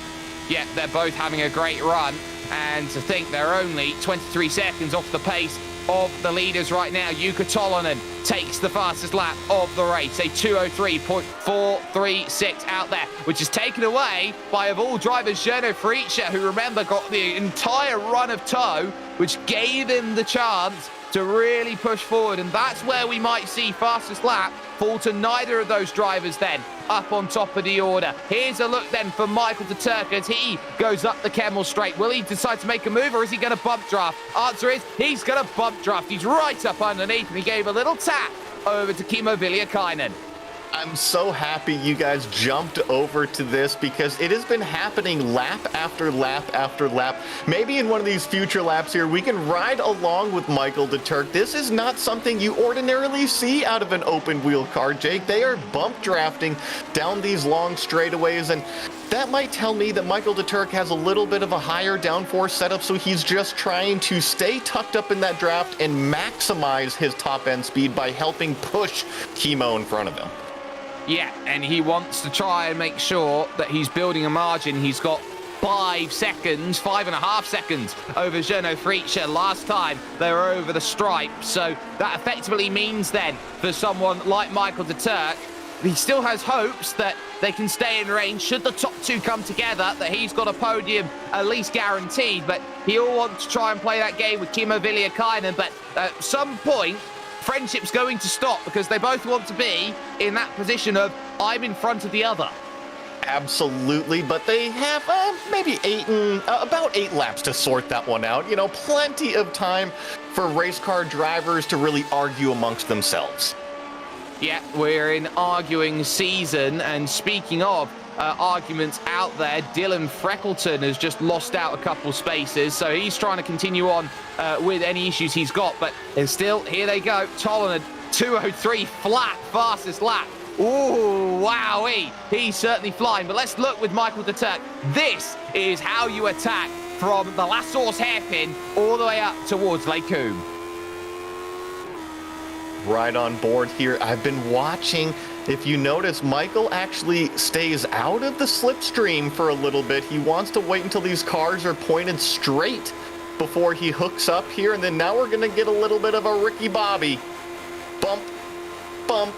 Yeah, they're both having a great run. And to think they're only 23 seconds off the pace of the leaders right now. Jukka Tolonen takes the fastest lap of the race, a 2:03.436 out there, which is taken away by, of all drivers, Gernot Frisch, who, remember, got the entire run of tow, which gave him the chance to really push forward. And that's where we might see fastest lap fall to neither of those drivers then up on top of the order. Here's a look then for Michael de Turk as he goes up the Kemmel Straight. Will he decide to make a move, or is he going to bump draft? Answer is he's going to bump draft. He's right up underneath, and he gave a little tap over to Kimmo Villiakainen. I'm so happy you guys jumped over to this, because it has been happening lap after lap after lap. Maybe in one of these future laps here, we can ride along with Michael de Turk. This is not something you ordinarily see out of an open wheel car, Jake. They are bump drafting down these long straightaways, and that might tell me that Michael de Turk has a little bit of a higher downforce setup, so he's just trying to stay tucked up in that draft and maximize his top end speed by helping push Kimmo in front of him. Yeah, and he wants to try and make sure that he's building a margin. He's got 5.5 seconds over Gernot Frisch. Last time they were over the stripe. So that effectively means then for someone like Michael de Turk, he still has hopes that they can stay in range should the top two come together, that he's got a podium at least guaranteed. But he'll want to try and play that game with Kimmo Villiakainen. But at some point, friendship's going to stop because they both want to be in that position of I'm in front of the other. Absolutely, but they have maybe about 8 laps to sort that one out. You know, plenty of time for race car drivers to really argue amongst themselves. Yeah, we're in arguing season, and speaking of arguments out there, Dylan Freckleton has just lost out a couple spaces, so he's trying to continue on with any issues he's got, but still, here they go. Tolonen, 2:03 flat, fastest lap. Ooh, wowee. He's certainly flying. But let's look with Michael de Turk. This is how you attack from the last source hairpin all the way up towards Lake Coombe. Right on board here. I've been watching. If you notice, Michael actually stays out of the slipstream for a little bit. He wants to wait until these cars are pointed straight before he hooks up here. And then now we're going to get a little bit of a Ricky Bobby. Bump, bump.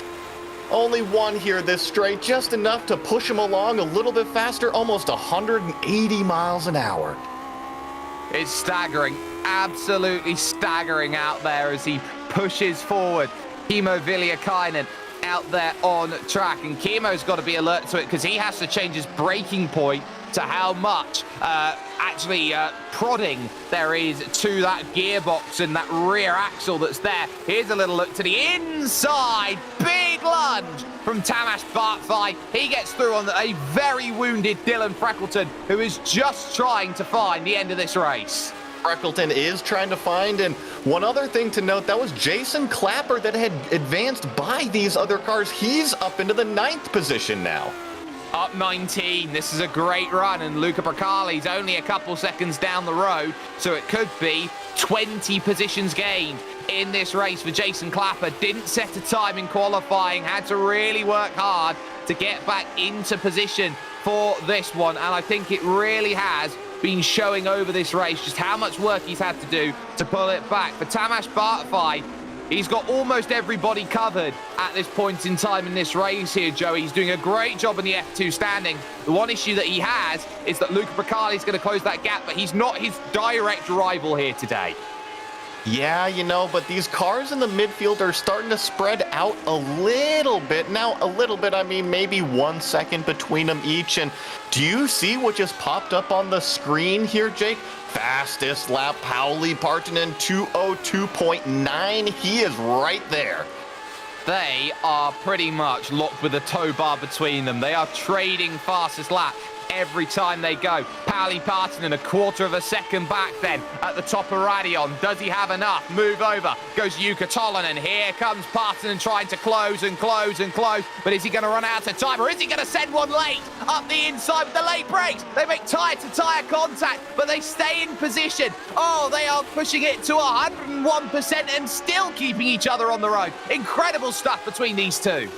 Only one here this straight, just enough to push him along a little bit faster, almost 180 miles an hour. It's staggering, absolutely staggering out there as he pushes forward. Kimmo Villiakainen out there on track, and Kimmo's got to be alert to it because he has to change his braking point to how much prodding there is to that gearbox and that rear axle that's there. Here's a little look to the inside. Big lunge from Tamas Bartfai. He gets through on a very wounded Dylan Freckleton, who is just trying to find the end of this race. Freckleton is trying to find, and one other thing to note, that was Jason Clapper that had advanced by these other cars. He's up into the 9th position now. Up 19. This is a great run, and Luca Bracali's only a couple seconds down the road, so it could be 20 positions gained in this race for Jason Clapper. Didn't set a time in qualifying, had to really work hard to get back into position for this one, and I think it really has been showing over this race just how much work he's had to do to pull it back. For Tamas Bartfai, he's got almost everybody covered at this point in time in this race here, Joey. He's doing a great job in the F2 standing. The one issue that he has is that Luca Bracali's going to close that gap, but he's not his direct rival here today. Yeah, you know, but these cars in the midfield are starting to spread out a little bit. Now, a little bit, I mean maybe 1 second between them each. And do you see what just popped up on the screen here, Jake? Fastest lap, Pauli Partanen, 2:02.9. He is right there. They are pretty much locked with a tow bar between them. They are trading fastest lap every time they go. Pauli Partanen, a quarter of a second back then at the top of Radion. Does he have enough? Move over. Goes Jukka Tolonen. Here comes Partanen trying to close and close and close. But is he going to run out of time, or is he going to send one late up the inside with the late brakes? They make tyre-to-tyre contact, but they stay in position. Oh, they are pushing it to 101% and still keeping each other on the road. Incredible stuff between these two.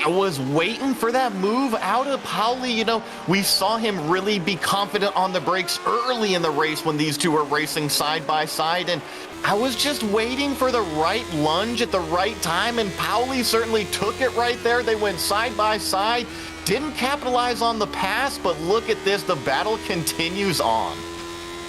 I was waiting for that move out of Pauli. You know, we saw him really be confident on the brakes early in the race when these two were racing side by side, and I was just waiting for the right lunge at the right time, and Pauli certainly took it right there. They went side by side, didn't capitalize on the pass, but look at this, the battle continues on.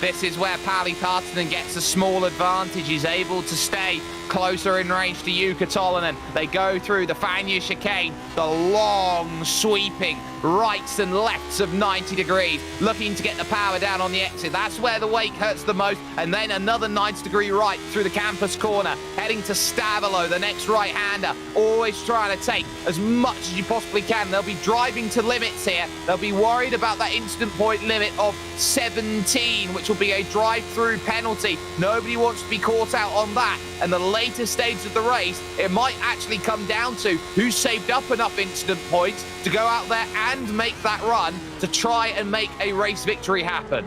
This is where Pauli Partanen gets a small advantage. He's able to stay closer in range to Jukka Tolonen. They go through the Fania chicane, the long sweeping rights and lefts of 90 degrees, looking to get the power down on the exit. That's where the wake hurts the most, and then another 90-degree right through the campus corner, heading to Stavolo, the next right-hander, always trying to take as much as you possibly can. They'll be driving to limits here. They'll be worried about that instant point limit of 17, which will be a drive-through penalty. Nobody wants to be caught out on that, and the later stage of the race, it might actually come down to who saved up enough instant points to go out there and make that run to try and make a race victory happen.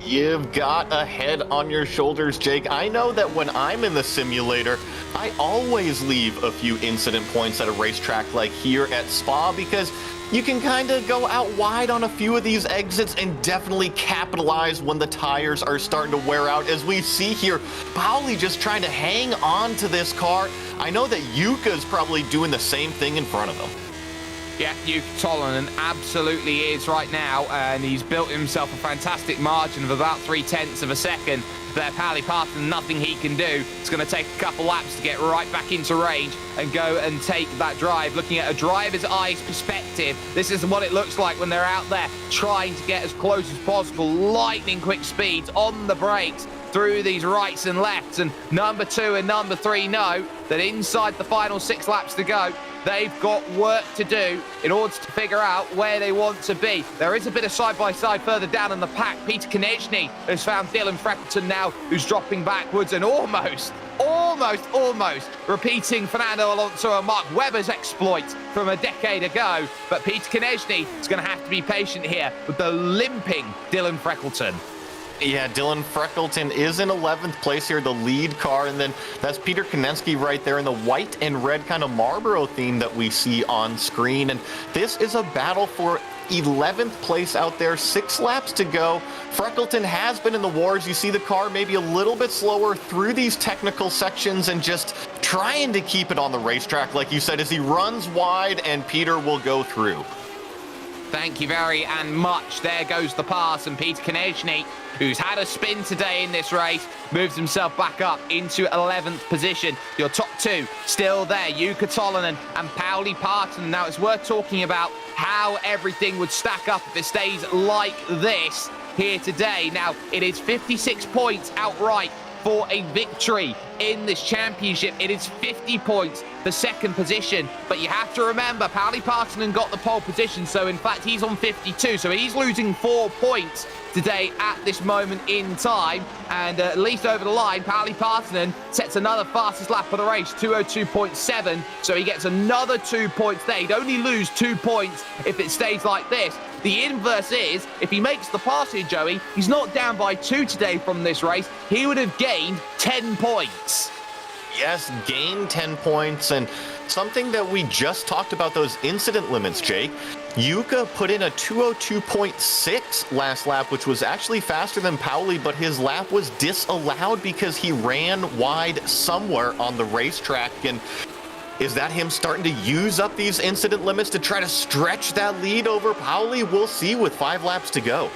You've got a head on your shoulders, Jake. I know that when I'm in the simulator, I always leave a few incident points at a racetrack like here at Spa, because you can kind of go out wide on a few of these exits and definitely capitalize when the tires are starting to wear out. As we see here, Pauli just trying to hang on to this car. I know that Yuka's probably doing the same thing in front of him. Yeah, Yuka Tolonen absolutely is right now, and he's built himself a fantastic margin of about 0.3 of a second. There, Pauli Parton, nothing he can do. It's going to take a couple laps to get right back into range and go and take that drive. Looking at a driver's eyes perspective, this is what it looks like when they're out there trying to get as close as possible. Lightning quick speeds on the brakes through these rights and lefts, and number 2 and number 3 know that inside the final 6 laps to go, they've got work to do in order to figure out where they want to be. There is a bit of side-by-side further down in the pack. Peter Konechny has found Dylan Freckleton now, who's dropping backwards and almost repeating Fernando Alonso and Mark Webber's exploit from a decade ago. But Peter Konechny is going to have to be patient here with the limping Dylan Freckleton. Yeah, Dylan Freckleton is in 11th place here, the lead car, and then that's Peter Konechny right there in the white and red kind of Marlboro theme that we see on screen. And this is a battle for 11th place out there, 6 laps to go. Freckleton has been in the wars. You see the car maybe a little bit slower through these technical sections and just trying to keep it on the racetrack, like you said, as he runs wide and Peter will go through. Thank you very much. There goes the pass, and Peter Konechny, who's had a spin today in this race, moves himself back up into 11th position. Your top 2 still there, Yuka Tolonen and Pauli Parton. Now, it's worth talking about how everything would stack up if it stays like this here today. Now, it is 56 points outright for a victory in this championship. It is 50 points for second position, but you have to remember Pauli Partonen got the pole position, so in fact he's on 52, so he's losing 4 points today at this moment in time, and at least over the line, Pauli Partonen sets another fastest lap of the race, 202.7, so he gets another 2 points there. He'd only lose 2 points if it stays like this. The inverse is, if he makes the pass here, Joey, he's not down by 2 today from this race. He would have gained 10 points. Yes, gain 10 points, and something that we just talked about, those incident limits, Jake. Yuka put in a 202.6 last lap, which was actually faster than Pauli, but his lap was disallowed because he ran wide somewhere on the racetrack. And is that him starting to use up these incident limits to try to stretch that lead over Pauli? We'll see with 5 laps to go.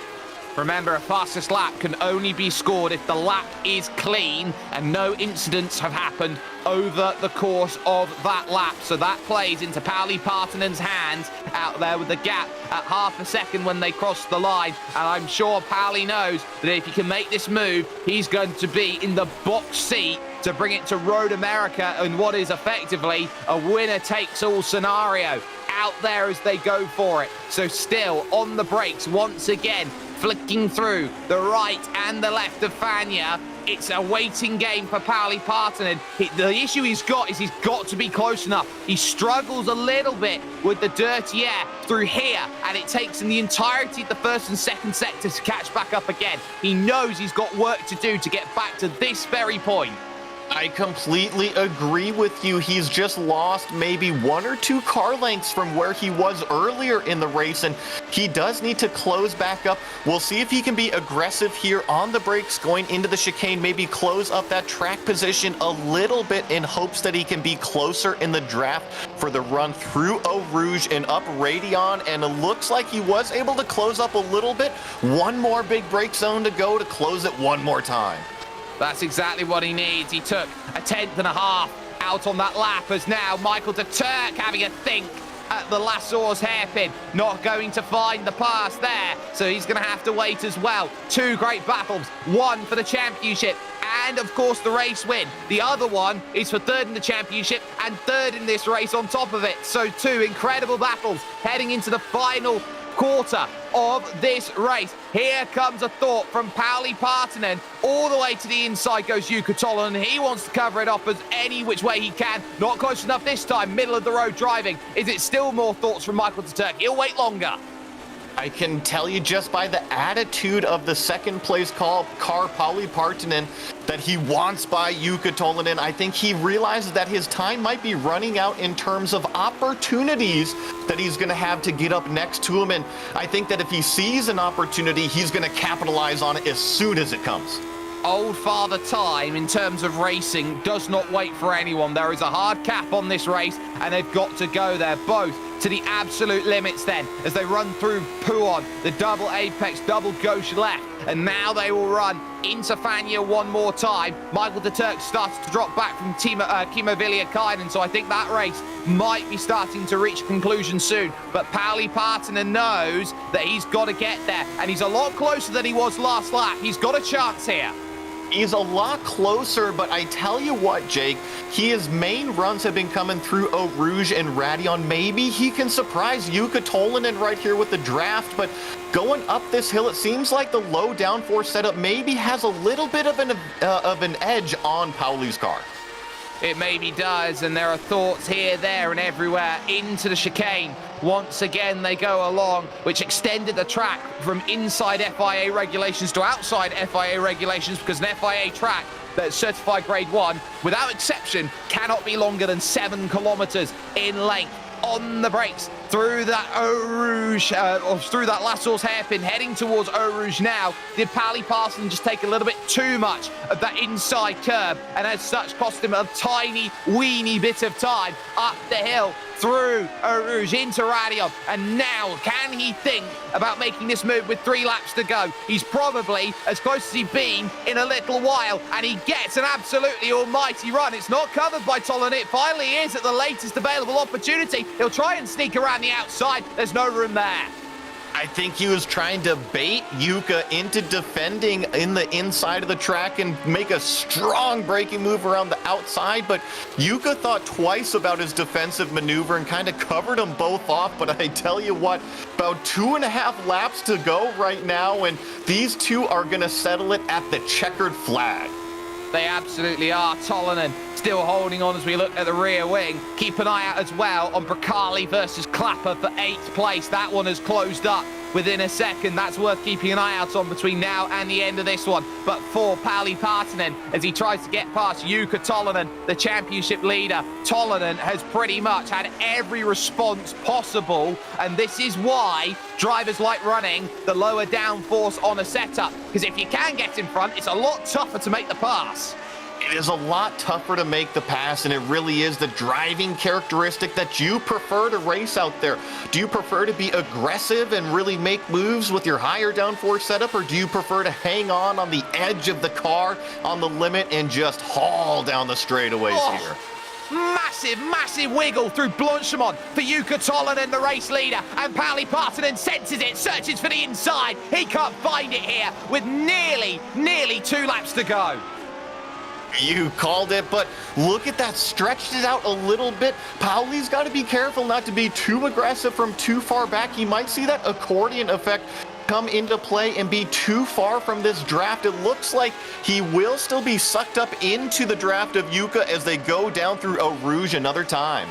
Remember, a fastest lap can only be scored if the lap is clean and no incidents have happened over the course of that lap. So that plays into Pauli Partonen's hands out there with the gap at half a second when they cross the line. And I'm sure Pauli knows that if he can make this move, he's going to be in the box seat to bring it to Road America in what is effectively a winner-takes-all scenario. Out there as they go for it. So still on the brakes once again, flicking through the right and the left of Fania. It's a waiting game for Pauli Partonen. The issue he's got is he's got to be close enough. He struggles a little bit with the dirty air through here, and it takes him the entirety of the first and second sectors to catch back up again. He knows he's got work to do to get back to this very point. I completely agree with you. He's just lost maybe 1 or 2 car lengths from where he was earlier in the race, and he does need to close back up. We'll see if he can be aggressive here on the brakes going into the chicane, maybe close up that track position a little bit in hopes that he can be closer in the draft for the run through Eau Rouge and up Radion, and it looks like he was able to close up a little bit. 1 more big brake zone to go to close it 1 more time. That's exactly what he needs. He took a 1/10 and a half out on that lap, as now Michael de Turk having a think at the Lassour's hairpin, not going to find the pass there, so he's going to have to wait as well. 2 great battles, 1 for the championship and of course the race win. The other one is for 3rd in the championship and 3rd in this race on top of it. So 2 incredible battles heading into the final quarter of this race. Here comes a thought from Pauli Partonen. All the way to the inside goes Yuka Tolonen. He wants to cover it off as any which way he can. Not close enough this time. Middle of the road driving. Is it still more thoughts from Michael de Turk? He'll wait longer. I can tell you just by the attitude of the second place car Pauli Partonen that he wants by Yuka Tolonen. I think he realizes that his time might be running out in terms of opportunities that he's going to have to get up next to him. And I think that if he sees an opportunity, he's going to capitalize on it as soon as it comes. Old Father Time, in terms of racing, does not wait for anyone. There is a hard cap on this race, and they've got to go there. Both to the absolute limits then as they run through Puon, the double apex, double gauche left, and now they will run into Fania one more time. Michael de Turk starts to drop back from Kimo Villiakainen, so I think that race might be starting to reach a conclusion soon. But Pauli Partanen knows that he's got to get there, and he's a lot closer than he was last lap. He's got a chance here. He's a lot closer, but I tell you what, Jake, his main runs have been coming through Eau Rouge and Radion. Maybe he can surprise Jukka Tolvanen right here with the draft, but going up this hill, it seems like the low downforce setup maybe has a little bit of an edge on Pauli's car. It maybe does, and there are thoughts here, there, and everywhere into the chicane. Once again, they go along, which extended the track from inside FIA regulations to outside FIA regulations, because an FIA track that's certified grade 1, without exception, cannot be longer than 7 kilometers in length. On the brakes through that Eau Rouge, or through that La Source hairpin, heading towards Eau Rouge now. Did Pauli Partanen just take a little bit too much of that inside curb, and as such cost him a tiny, weeny bit of time up the hill through Eau Rouge into Radion? And now, can he think about making this move with 3 laps to go? He's probably as close as he's been in a little while, and he gets an absolutely almighty run. It's not covered by Tolvanen. It finally is at the latest available opportunity. He'll try and sneak around the outside. There's no room there. I think he was trying to bait Jukka into defending in the inside of the track and make a strong braking move around the outside, but Jukka thought twice about his defensive maneuver and kind of covered them both off. But I tell you what, about 2.5 laps to go right now, and these two are going to settle it at the checkered flag. They absolutely are. Tolvanen still holding on as we look at the rear wing. Keep an eye out as well on Bracali versus Clapper for 8th place. That one has closed up within a second. That's worth keeping an eye out on between now and the end of this one. But for Pauli Partanen, as he tries to get past Jukka Tolvanen, the championship leader, Tolvanen has pretty much had every response possible, and this is why drivers like running the lower downforce on a setup, because if you can get in front, it's a lot tougher to make the pass. It is a lot tougher to make the pass, and it really is the driving characteristic that you prefer to race out there. Do you prefer to be aggressive and really make moves with your higher downforce setup, or do you prefer to hang on the edge of the car on the limit and just haul down the straightaways here? Massive wiggle through Blanchimont for Jukka Tolvanen, the race leader, and Pauli Partanen senses it, searches for the inside. He can't find it here with nearly 2 laps to go. You called it, but look at that, stretched it out a little bit. Pauli's got to be careful not to be too aggressive from too far back. He might see that accordion effect come into play and be too far from this draft. It looks like he will still be sucked up into the draft of Jukka as they go down through Eau Rouge another time.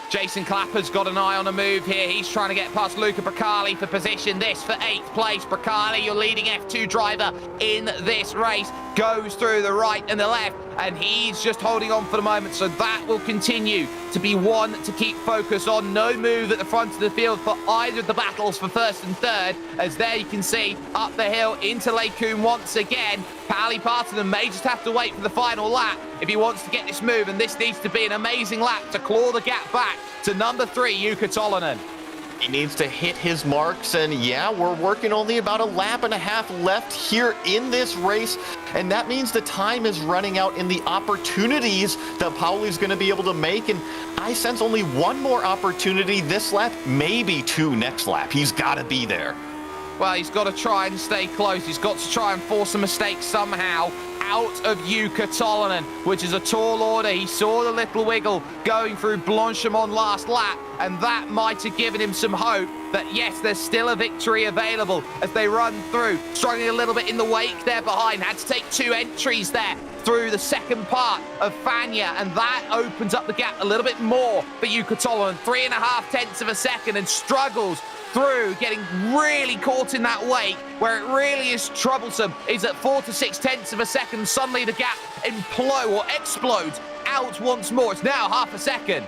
Jason Clapper's got an eye on a move here. He's trying to get past Luca Bracali for position. This for 8th place. Bracali, your leading F2 driver in this race, goes through the right and the left, and he's just holding on for the moment. So that will continue to be one to keep focus on. No move at the front of the field for either of the battles for 1st and 3rd, as there you can see up the hill into Lake Coon once again. Pauli Partanen may just have to wait for the final lap if he wants to get this move, and this needs to be an amazing lap to claw the gap back to number 3, Jukka Tolvanen. He needs to hit his marks, and yeah, we're working only about 1.5 laps left here in this race, and that means the time is running out in the opportunities that Pauli's going to be able to make, and I sense only one more opportunity this lap, maybe 2 next lap. He's got to be there. Well, he's got to try and stay close. He's got to try and force a mistake somehow out of Jukka Tolvanen, which is a tall order. He saw the little wiggle going through Blanchimont last lap, and that might have given him some hope that, yes, there's still a victory available as they run through. Struggling a little bit in the wake there behind. Had to take 2 entries there through the second part of Fania, and that opens up the gap a little bit more for Jukka Tolvanen. 3.5 tenths of a second, and struggles through, getting really caught in that wake where it really is troublesome. Is at 4 to 6 tenths of a second. Suddenly the gap explodes out once more. It's now 0.5 second.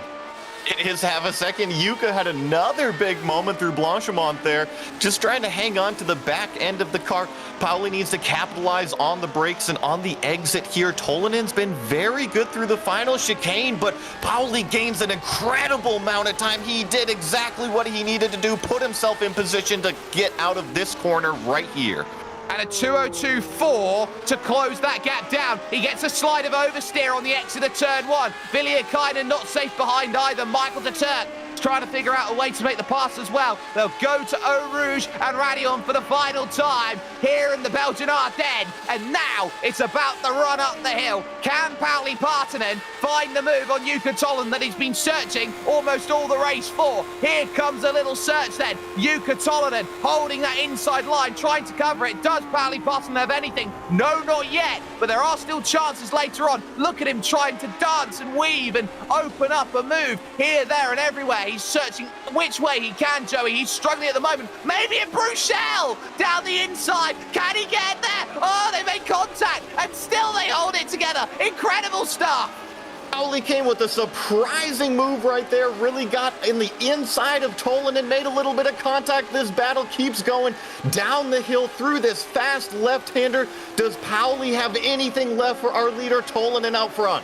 It is have a second. Yuka had another big moment through Blanchimont there, just trying to hang on to the back end of the car. Pauli needs to capitalize on the brakes and on the exit here. Tolonen's been very good through the final chicane, but Pauli gains an incredible amount of time. He did exactly what he needed to do, put himself in position to get out of this corner right here. And a 2:02.4 to close that gap down. He gets a slide of oversteer on the exit of turn 1. Villiers-Kynan not safe behind either. Michael de Turk trying to figure out a way to make the pass as well. They'll go to Eau Rouge and Radion for the final time here in the Belgian Ardennes. And now it's about the run up the hill. Can Pauli Partanen find the move on Jukka Tollen that he's been searching almost all the race for? Here comes a little search then. Jukka Tollen holding that inside line, trying to cover it. Does Pauli Partanen have anything? No, not yet. But there are still chances later on. Look at him trying to dance and weave and open up a move here, there and everywhere. He's searching which way he can, Joey. He's struggling at the moment. Maybe a Bruchel down the inside. Can he get there? Oh, they make contact and still they hold it together. Incredible stuff. Pauli came with a surprising move right there, really got in the inside of Tolan and made a little bit of contact. This battle keeps going down the hill through this fast left-hander. Does Pauli have anything left for our leader Tolan out front?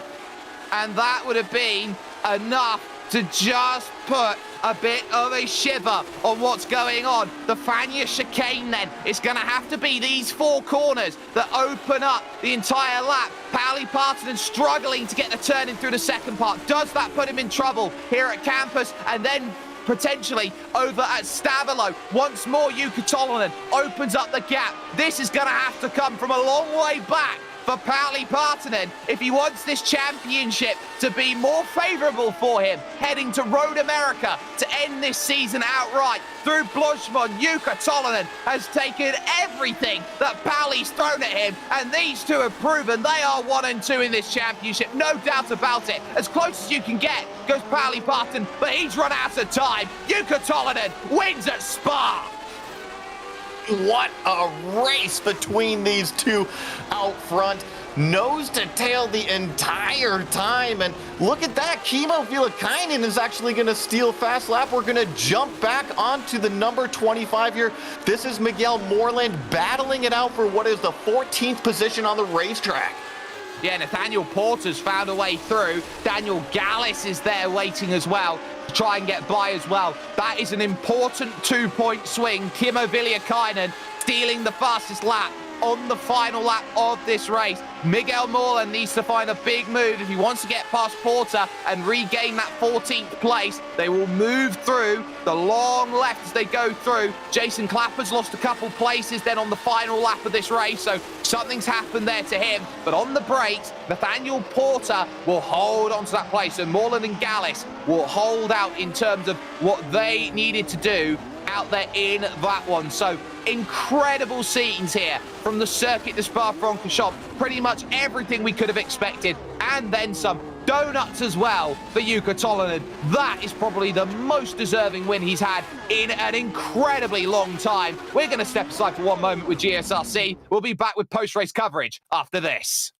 And that would have been enough to just put a bit of a shiver on what's going on. The Fania chicane then, it's going to have to be these four corners that open up the entire lap. Pauli Partanen struggling to get the turn in through the second part. Does that put him in trouble here at Campus and then potentially over at Stavilo? Once more, Jukka Tollonen opens up the gap. This is going to have to come from a long way back for Pauli Partanen if he wants this championship to be more favourable for him, heading to Road America to end this season outright. Through Blanchimont, Jukka Tollonen has taken everything that Pauli's thrown at him, and these two have proven they are 1 and 2 in this championship, no doubt about it. As close as you can get goes Pauli Partanen, but he's run out of time. Jukka Tollonen wins at Spa. What a race between these two out front. Nose to tail the entire time. And look at that. Kimmo Vilakainen is actually going to steal fast lap. We're going to jump back onto the number 25 here. This is Miguel Moreland battling it out for what is the 14th position on the racetrack. Yeah, Nathaniel Porter's found a way through. Daniel Gallis is there waiting as well to try and get by as well. That is an important 2-point swing. Kimmo Villiers-Kynan stealing the fastest lap on the final lap of this race. Miguel Moreland needs to find a big move if he wants to get past Porter and regain that 14th place. They will move through the long left as they go through. Jason Clapper's lost a couple places then on the final lap of this race, so something's happened there to him. But on the brakes, Nathaniel Porter will hold on to that place, and Moreland and Gallis will hold out in terms of what they needed to do out there in that one. So incredible scenes here from the circuit de Spa-Francorchamps. Pretty much everything we could have expected, and then some. Donuts as well for Jukka Tollonen. That is probably the most deserving win he's had in an incredibly long time. We're going to step aside for one moment with GSRC. We'll be back with post-race coverage after this.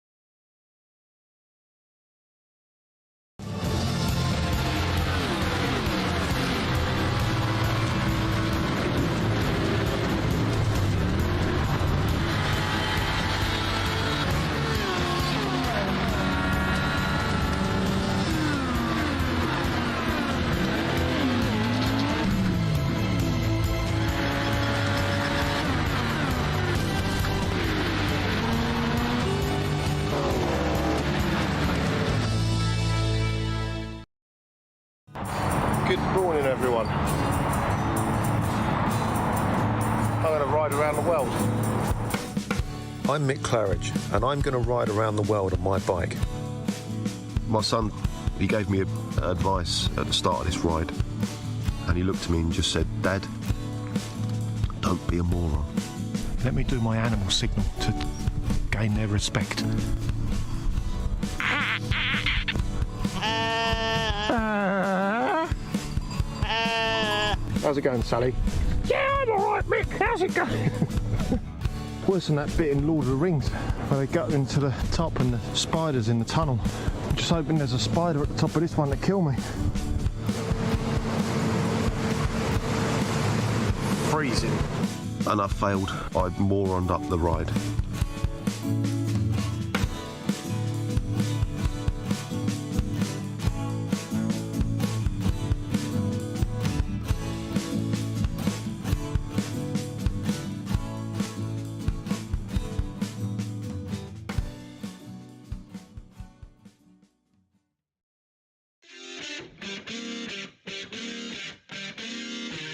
Good morning, everyone. I'm going to ride around the world. I'm Mick Claridge, and I'm going to ride around the world on my bike. My son, he gave me advice at the start of this ride, and he looked at me and just said, "Dad, don't be a moron." Let me do my animal signal to gain their respect. How's it going, Sally? Yeah, I'm alright, Mick. How's it going? Worse than that bit in Lord of the Rings where they go into the top and the spiders in the tunnel. I'm just hoping there's a spider at the top of this one to kill me. freezing. And I failed. I moroned up the ride.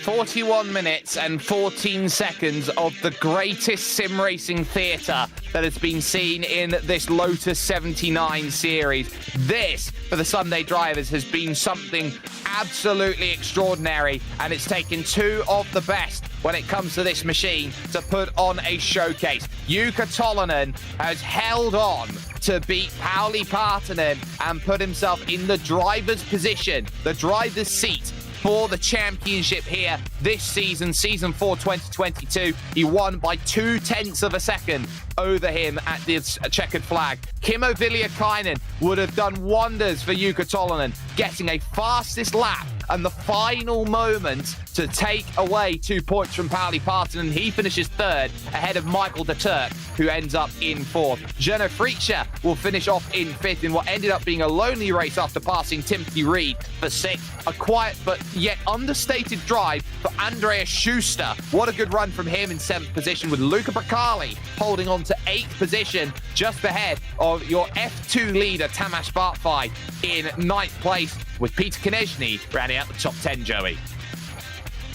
"41 minutes and 14 seconds of the greatest sim racing theatre that has been seen in this Lotus 79 series. This, for the Sunday drivers, has been something absolutely extraordinary, and it's taken two of the best when it comes to this machine to put on a showcase. Jukka Tolvanen has held on to beat Pauli Partanen and put himself in the driver's position, the driver's seat, for the championship here this season, Season 4 2022. He won by 0.2 of a second over him at the checkered flag. Kimmo Villiakainen would have done wonders for Jukka Tolvanen, getting a fastest lap and the final moment to take away 2 points from Pauli Partanen. He finishes third ahead of Michael de Turk, who ends up in fourth. Geno Fritzsche will finish off in fifth in what ended up being a lonely race after passing Timothy Reed for sixth. A quiet but yet understated drive for Andreas Schuster. What a good run from him in seventh position, with Luca Bracali holding on to eighth position, just ahead of your F2 leader Tamas Bartfai in ninth place, with Peter Konechny rounding out the top 10, Joey.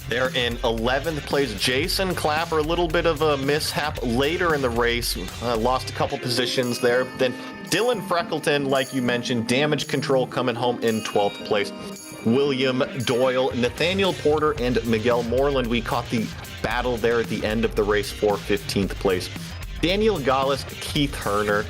They're in 11th place. Jason Clapper, a little bit of a mishap later in the race, lost a couple positions there. Then Dylan Freckleton, like you mentioned, damage control coming home in 12th place. William Doyle, Nathaniel Porter, and Miguel Moreland. We caught the battle there at the end of the race for 15th place. Daniel Gallus, Keith Herner,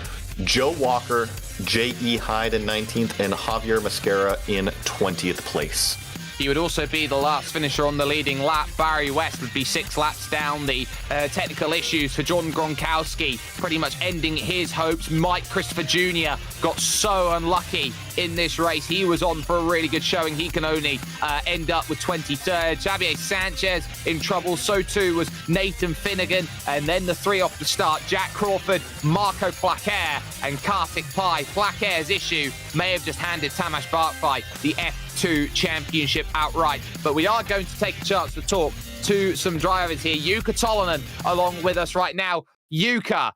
Joe Walker, J.E. Hyde in 19th, and Javier Mascara in 20th place. He would also be the last finisher on the leading lap. Barry West would be 6 laps down. The technical issues for Jordan Gronkowski pretty much ending his hopes. Mike Christopher Jr. got so unlucky in this race. He was on for a really good showing. He can only end up with 23rd. Xavier Sanchez in trouble. So too was Nathan Finnegan. And then the three off the start: Jack Crawford, Marco Plaquer, and Kartik Pai. Plaquer's issue may have just handed Tamas Bartfai the F2 championship outright. But we are going to take a chance to talk to some drivers here. Jukka Tolvanen along with us right now. Jukka,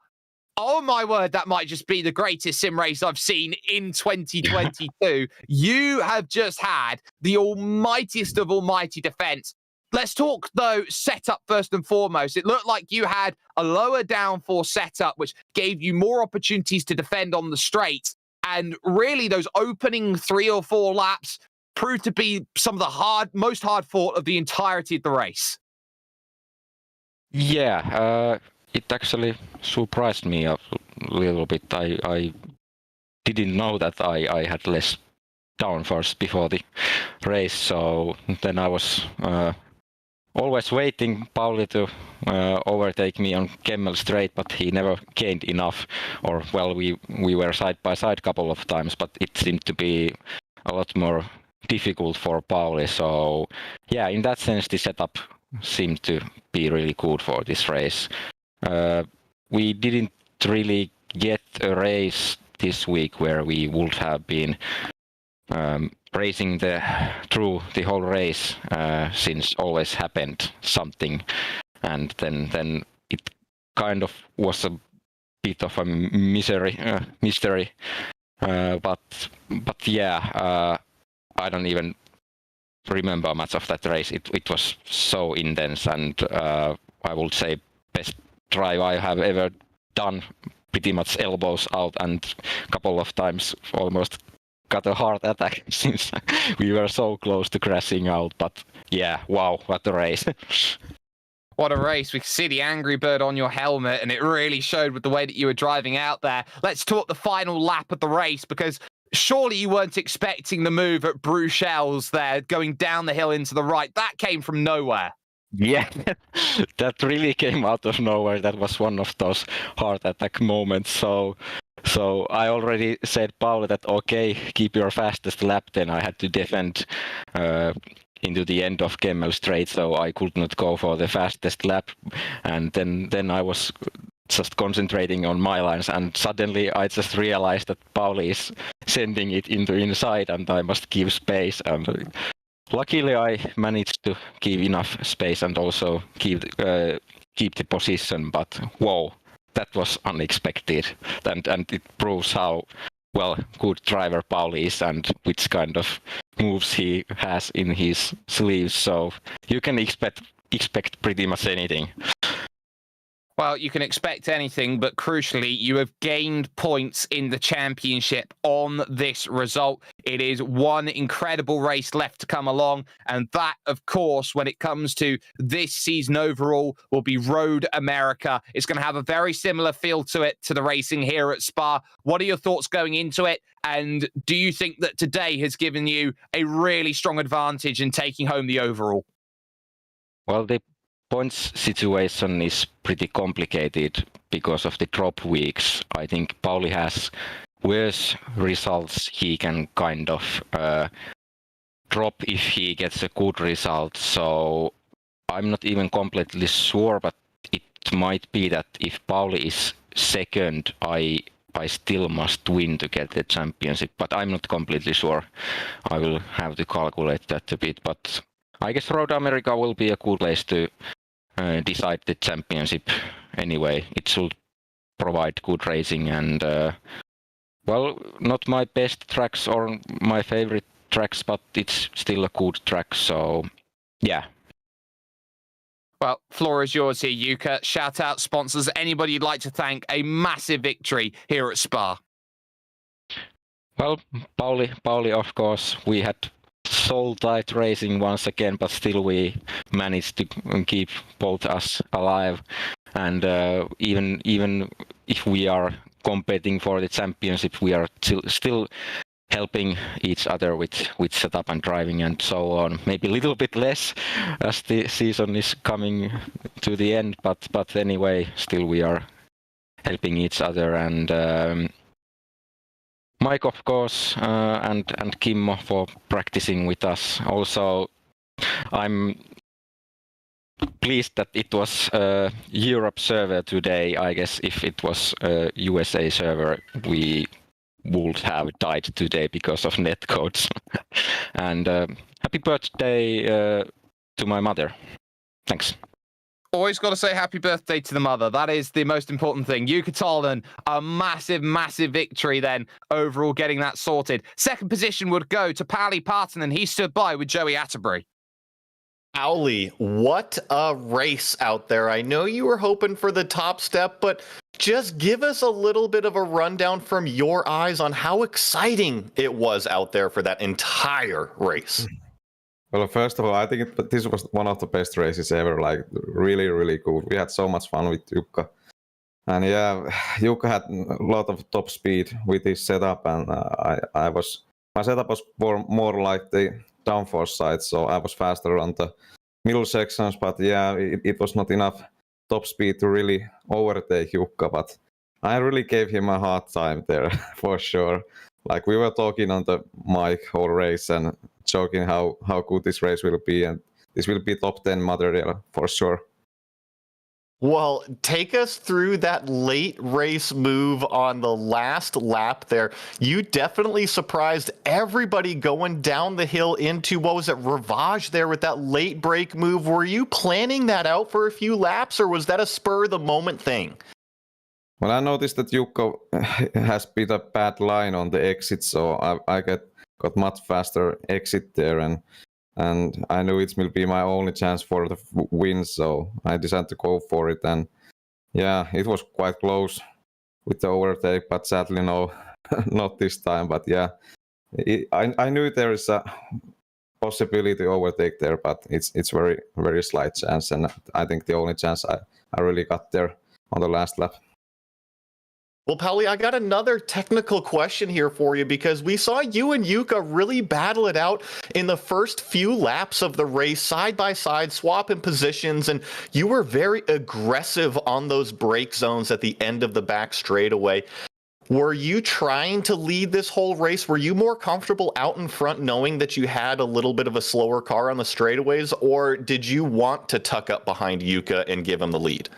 oh my word, that might just be the greatest sim race I've seen in 2022. You have just had the almightiest of almighty defense. Let's talk, though, setup first and foremost. It looked like you had a lower downforce setup, which gave you more opportunities to defend on the straight. And really, those opening 3 or 4 laps proved to be some of the most hard fought of the entirety of the race. Yeah, it actually surprised me a little bit. I didn't know that I had less downforce before the race, so then I was always waiting Pauli to overtake me on Kemmel Straight, but he never gained enough. Or, well, we were side by side a couple of times, but it seemed to be a lot more difficult for Pauli. So, yeah, in that sense, the setup seemed to be really good for this race. We didn't really get a race this week where we would have been racing through the whole race, since always happened something, and then it kind of was a bit of a mystery. But yeah, I don't even remember much of that race. It was so intense, and I would say best drive I have ever done. Pretty much elbows out, and a couple of times almost got a heart attack since we were so close to crashing out. But yeah, wow, what a race. What a race. We could see the Angry Bird on your helmet, and it really showed with the way that you were driving out there. Let's talk the final lap of the race, because surely you weren't expecting the move at Bruxelles there, going down the hill into the right. That came from nowhere. Yeah, that really came out of nowhere. That was one of those heart attack moments. So I already said, Pauli, that okay, keep your fastest lap. Then I had to defend into the end of Kemmel Straight, so I could not go for the fastest lap. And then I was just concentrating on my lines, and suddenly I just realized that Pauli is sending it into inside, and I must give space. And luckily, I managed to give enough space and also keep the position. But whoa, that was unexpected, and it proves how good driver Pauli is and which kind of moves he has in his sleeves. So you can expect pretty much anything. Well, you can expect anything, but crucially, you have gained points in the championship on this result. It is one incredible race left to come along, and that, of course, when it comes to this season overall, will be Road America. It's going to have a very similar feel to it to the racing here at Spa. What are your thoughts going into it, and do you think that today has given you a really strong advantage in taking home the overall? Well, the points situation is pretty complicated because of the drop weeks. I think Pauli has worse results. He can kind of drop if he gets a good result. So I'm not even completely sure, but it might be that if Pauli is second, I still must win to get the championship, but I'm not completely sure. I will have to calculate that a bit, but I guess Road America will be a good place to decide the championship anyway. It should provide good racing and, not my best tracks or my favorite tracks, but it's still a good track, so yeah. Well, floor is yours here, Jukka. Shout out sponsors, anybody you'd like to thank. A massive victory here at Spa. Well, Pauli, of course, we had soul-tight racing once again, but still we managed to keep both us alive. And even if we are competing for the championship, we are still helping each other with setup and driving and so on. Maybe a little bit less as the season is coming to the end, but anyway, still we are helping each other. And Mike, of course, and Kimmo for practicing with us. Also, I'm pleased that it was Europe server today. I guess if it was USA server, we would have died today because of netcodes. And happy birthday to my mother. Thanks. Always got to say happy birthday to the mother. That is the most important thing. Jukka Tolvanen, a massive, massive victory then, overall getting that sorted. Second position would go to Pauli Partanen. He stood by with Joey Atterbury. Pauli, what a race out there. I know you were hoping for the top step, but just give us a little bit of a rundown from your eyes on how exciting it was out there for that entire race. Well, first of all, I think this was one of the best races ever, like really, really good. We had so much fun with Jukka. And yeah, Jukka had a lot of top speed with his setup, and my setup was more like the downforce side, so I was faster on the middle sections, but yeah, it was not enough top speed to really overtake Jukka, but I really gave him a hard time there, for sure. Like, we were talking on the mic whole race and joking how good this race will be, and this will be top 10 material for sure. Well, take us through that late race move on the last lap there. You definitely surprised everybody going down the hill into, what was it, Rivage there with that late break move. Were you planning that out for a few laps, or was that a spur of the moment thing? Well, I noticed that Jukka has been a bad line on the exit, so I got much faster exit there, and I knew it will be my only chance for the win, so I decided to go for it. And yeah, it was quite close with the overtake, but sadly no, not this time. But yeah, I knew there is a possibility to overtake there, but it's very, very slight chance, and I think the only chance I really got there on the last lap. Well, Pauli, I got another technical question here for you, because we saw you and Jukka really battle it out in the first few laps of the race, side by side, swapping positions, and you were very aggressive on those brake zones at the end of the back straightaway. Were you trying to lead this whole race? Were you more comfortable out in front knowing that you had a little bit of a slower car on the straightaways, or did you want to tuck up behind Yuka and give him the lead?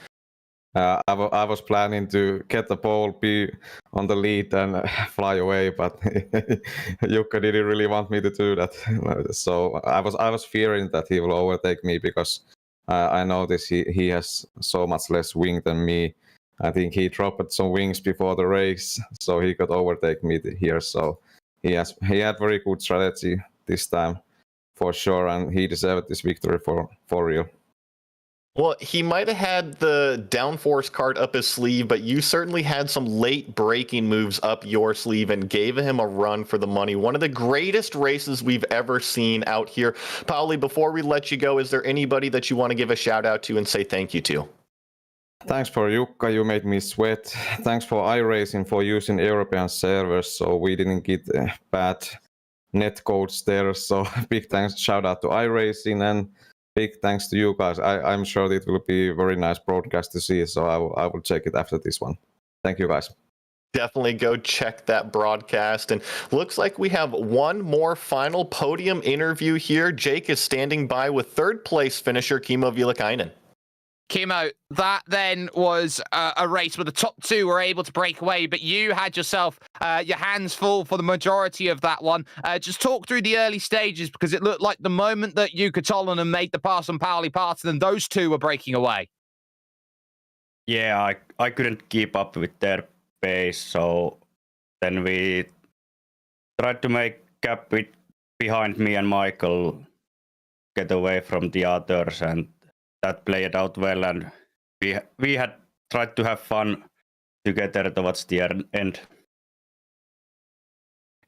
I was planning to get the pole, be on the lead and fly away, but Jukka didn't really want me to do that. So I was fearing that he will overtake me because I noticed he has so much less wing than me. I think he dropped some wings before the race, so he could overtake me here. So he had very good strategy this time, for sure, and he deserved this victory for real. Well, he might have had the downforce card up his sleeve, but you certainly had some late braking moves up your sleeve and gave him a run for the money. One of the greatest races we've ever seen out here. Pauli, before we let you go, is there anybody that you want to give a shout out to and say thank you to? Thanks for Jukka, you made me sweat. Thanks for iRacing for using European servers so we didn't get bad net codes there. So big thanks, shout out to iRacing, and big thanks to you guys. I'm sure it will be a very nice broadcast to see, so I will check it after this one. Thank you guys. Definitely go check that broadcast. And looks like we have one more final podium interview here. Jake is standing by with third place finisher Kimmo Vilakainen. Kimmo, that then was a race where the top two were able to break away, but you had yourself your hands full for the majority of that one. Just talk through the early stages, because it looked like the moment that Jukka Tolvanen made the pass on Pauli Partanen, those two were breaking away. Yeah, I couldn't keep up with their pace, so then we tried to make gap behind me and Michael, get away from the others, and that played out well, and we had tried to have fun together towards the end.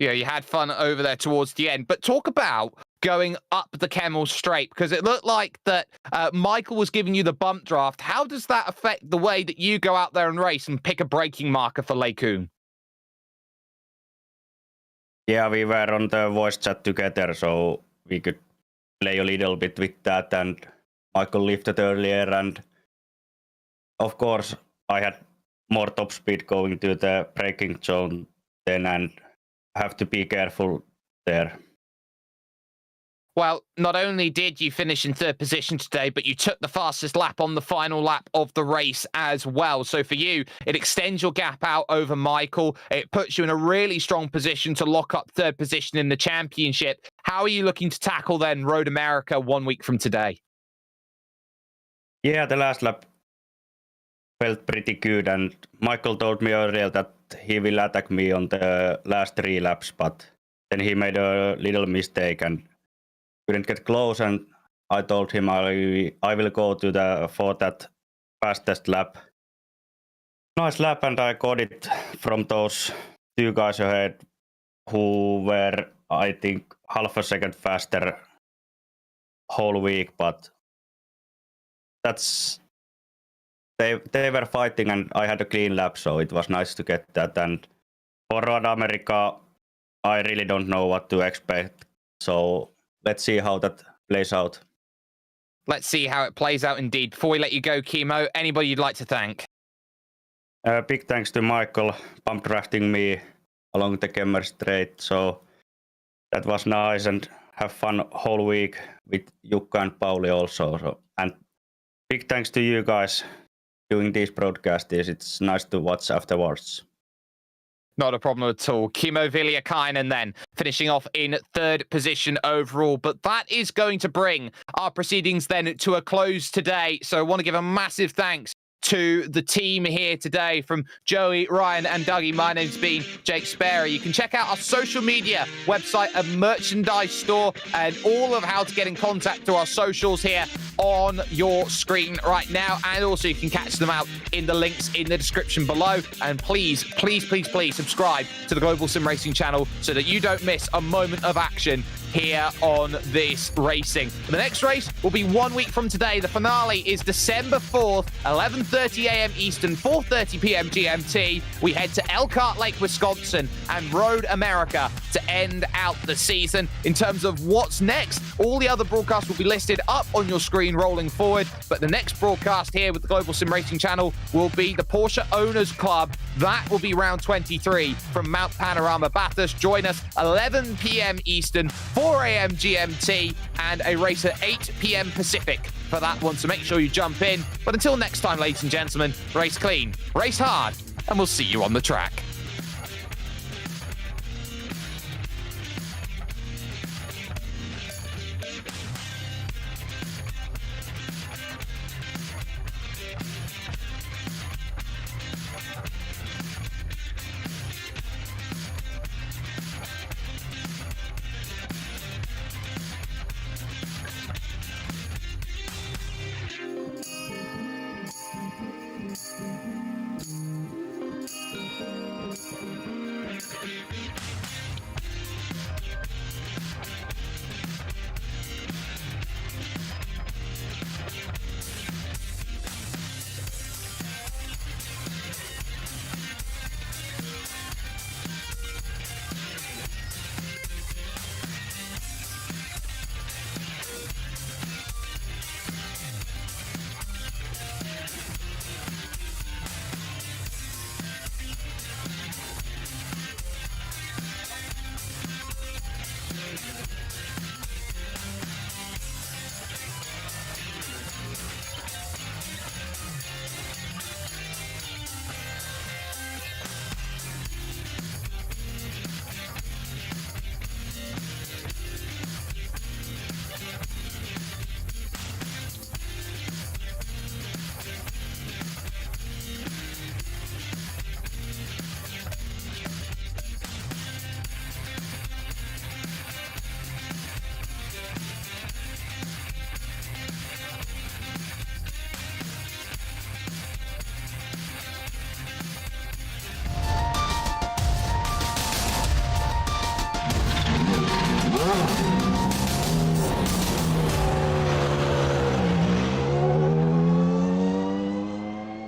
Yeah, you had fun over there towards the end. But talk about going up the Kemmel straight, because it looked like that Michael was giving you the bump draft. How does that affect the way that you go out there and race and pick a braking marker for Leikun? Yeah, we were on the voice chat together, so we could play a little bit with that, and Michael lifted earlier, and of course I had more top speed going to the braking zone then, and have to be careful there. Well, not only did you finish in third position today, but you took the fastest lap on the final lap of the race as well. So for you, it extends your gap out over Michael. It puts you in a really strong position to lock up third position in the championship. How are you looking to tackle then Road America 1 week from today? Yeah, the last lap felt pretty good, and Michael told me earlier that he will attack me on the last 3 laps, but then he made a little mistake and couldn't get close, and I told him I will go for that fastest lap. Nice lap, and I got it from those 2 guys ahead who were, I think, half a second faster whole week, but they were fighting, and I had a clean lap, so it was nice to get that. And for Road America, I really don't know what to expect, so let's see how that plays out. Let's see how it plays out indeed. Before we let you go, Kimmo, anybody you'd like to thank? Big thanks to Michael pump drafting me along the Kemmer Straight, so that was nice, and have fun whole week with Jukka and Pauli also. So, and big thanks to you guys doing these broadcasts. It's nice to watch afterwards. Not a problem at all. Kimmo Vilakainen then finishing off in third position overall. But that is going to bring our proceedings then to a close today. So I want to give a massive thanks to the team here today, from Joey, Ryan and Dougie. My name's been Jake Sparrow. You can check out our social media website and merchandise store, and all of how to get in contact through our socials here on your screen right now. And also you can catch them out in the links in the description below. And please, please, please, please subscribe to the Global SimRacing channel so that you don't miss a moment of action here on this racing. The next race will be 1 week from today. The finale is December 4th, 11:30 a.m. Eastern, 4:30 p.m. GMT. We head to Elkhart Lake, Wisconsin, and Road America to end out the season. In terms of what's next, all the other broadcasts will be listed up on your screen rolling forward, but the next broadcast here with the Global SimRacing Channel will be the Porsche Owners Club. That will be round 23 from Mount Panorama Bathurst. Join us 11 p.m. Eastern, 4 a.m. GMT, and a race at 8 p.m. Pacific for that one, so make sure you jump in. But until next time, ladies and gentlemen, race clean, race hard, and we'll see you on the track.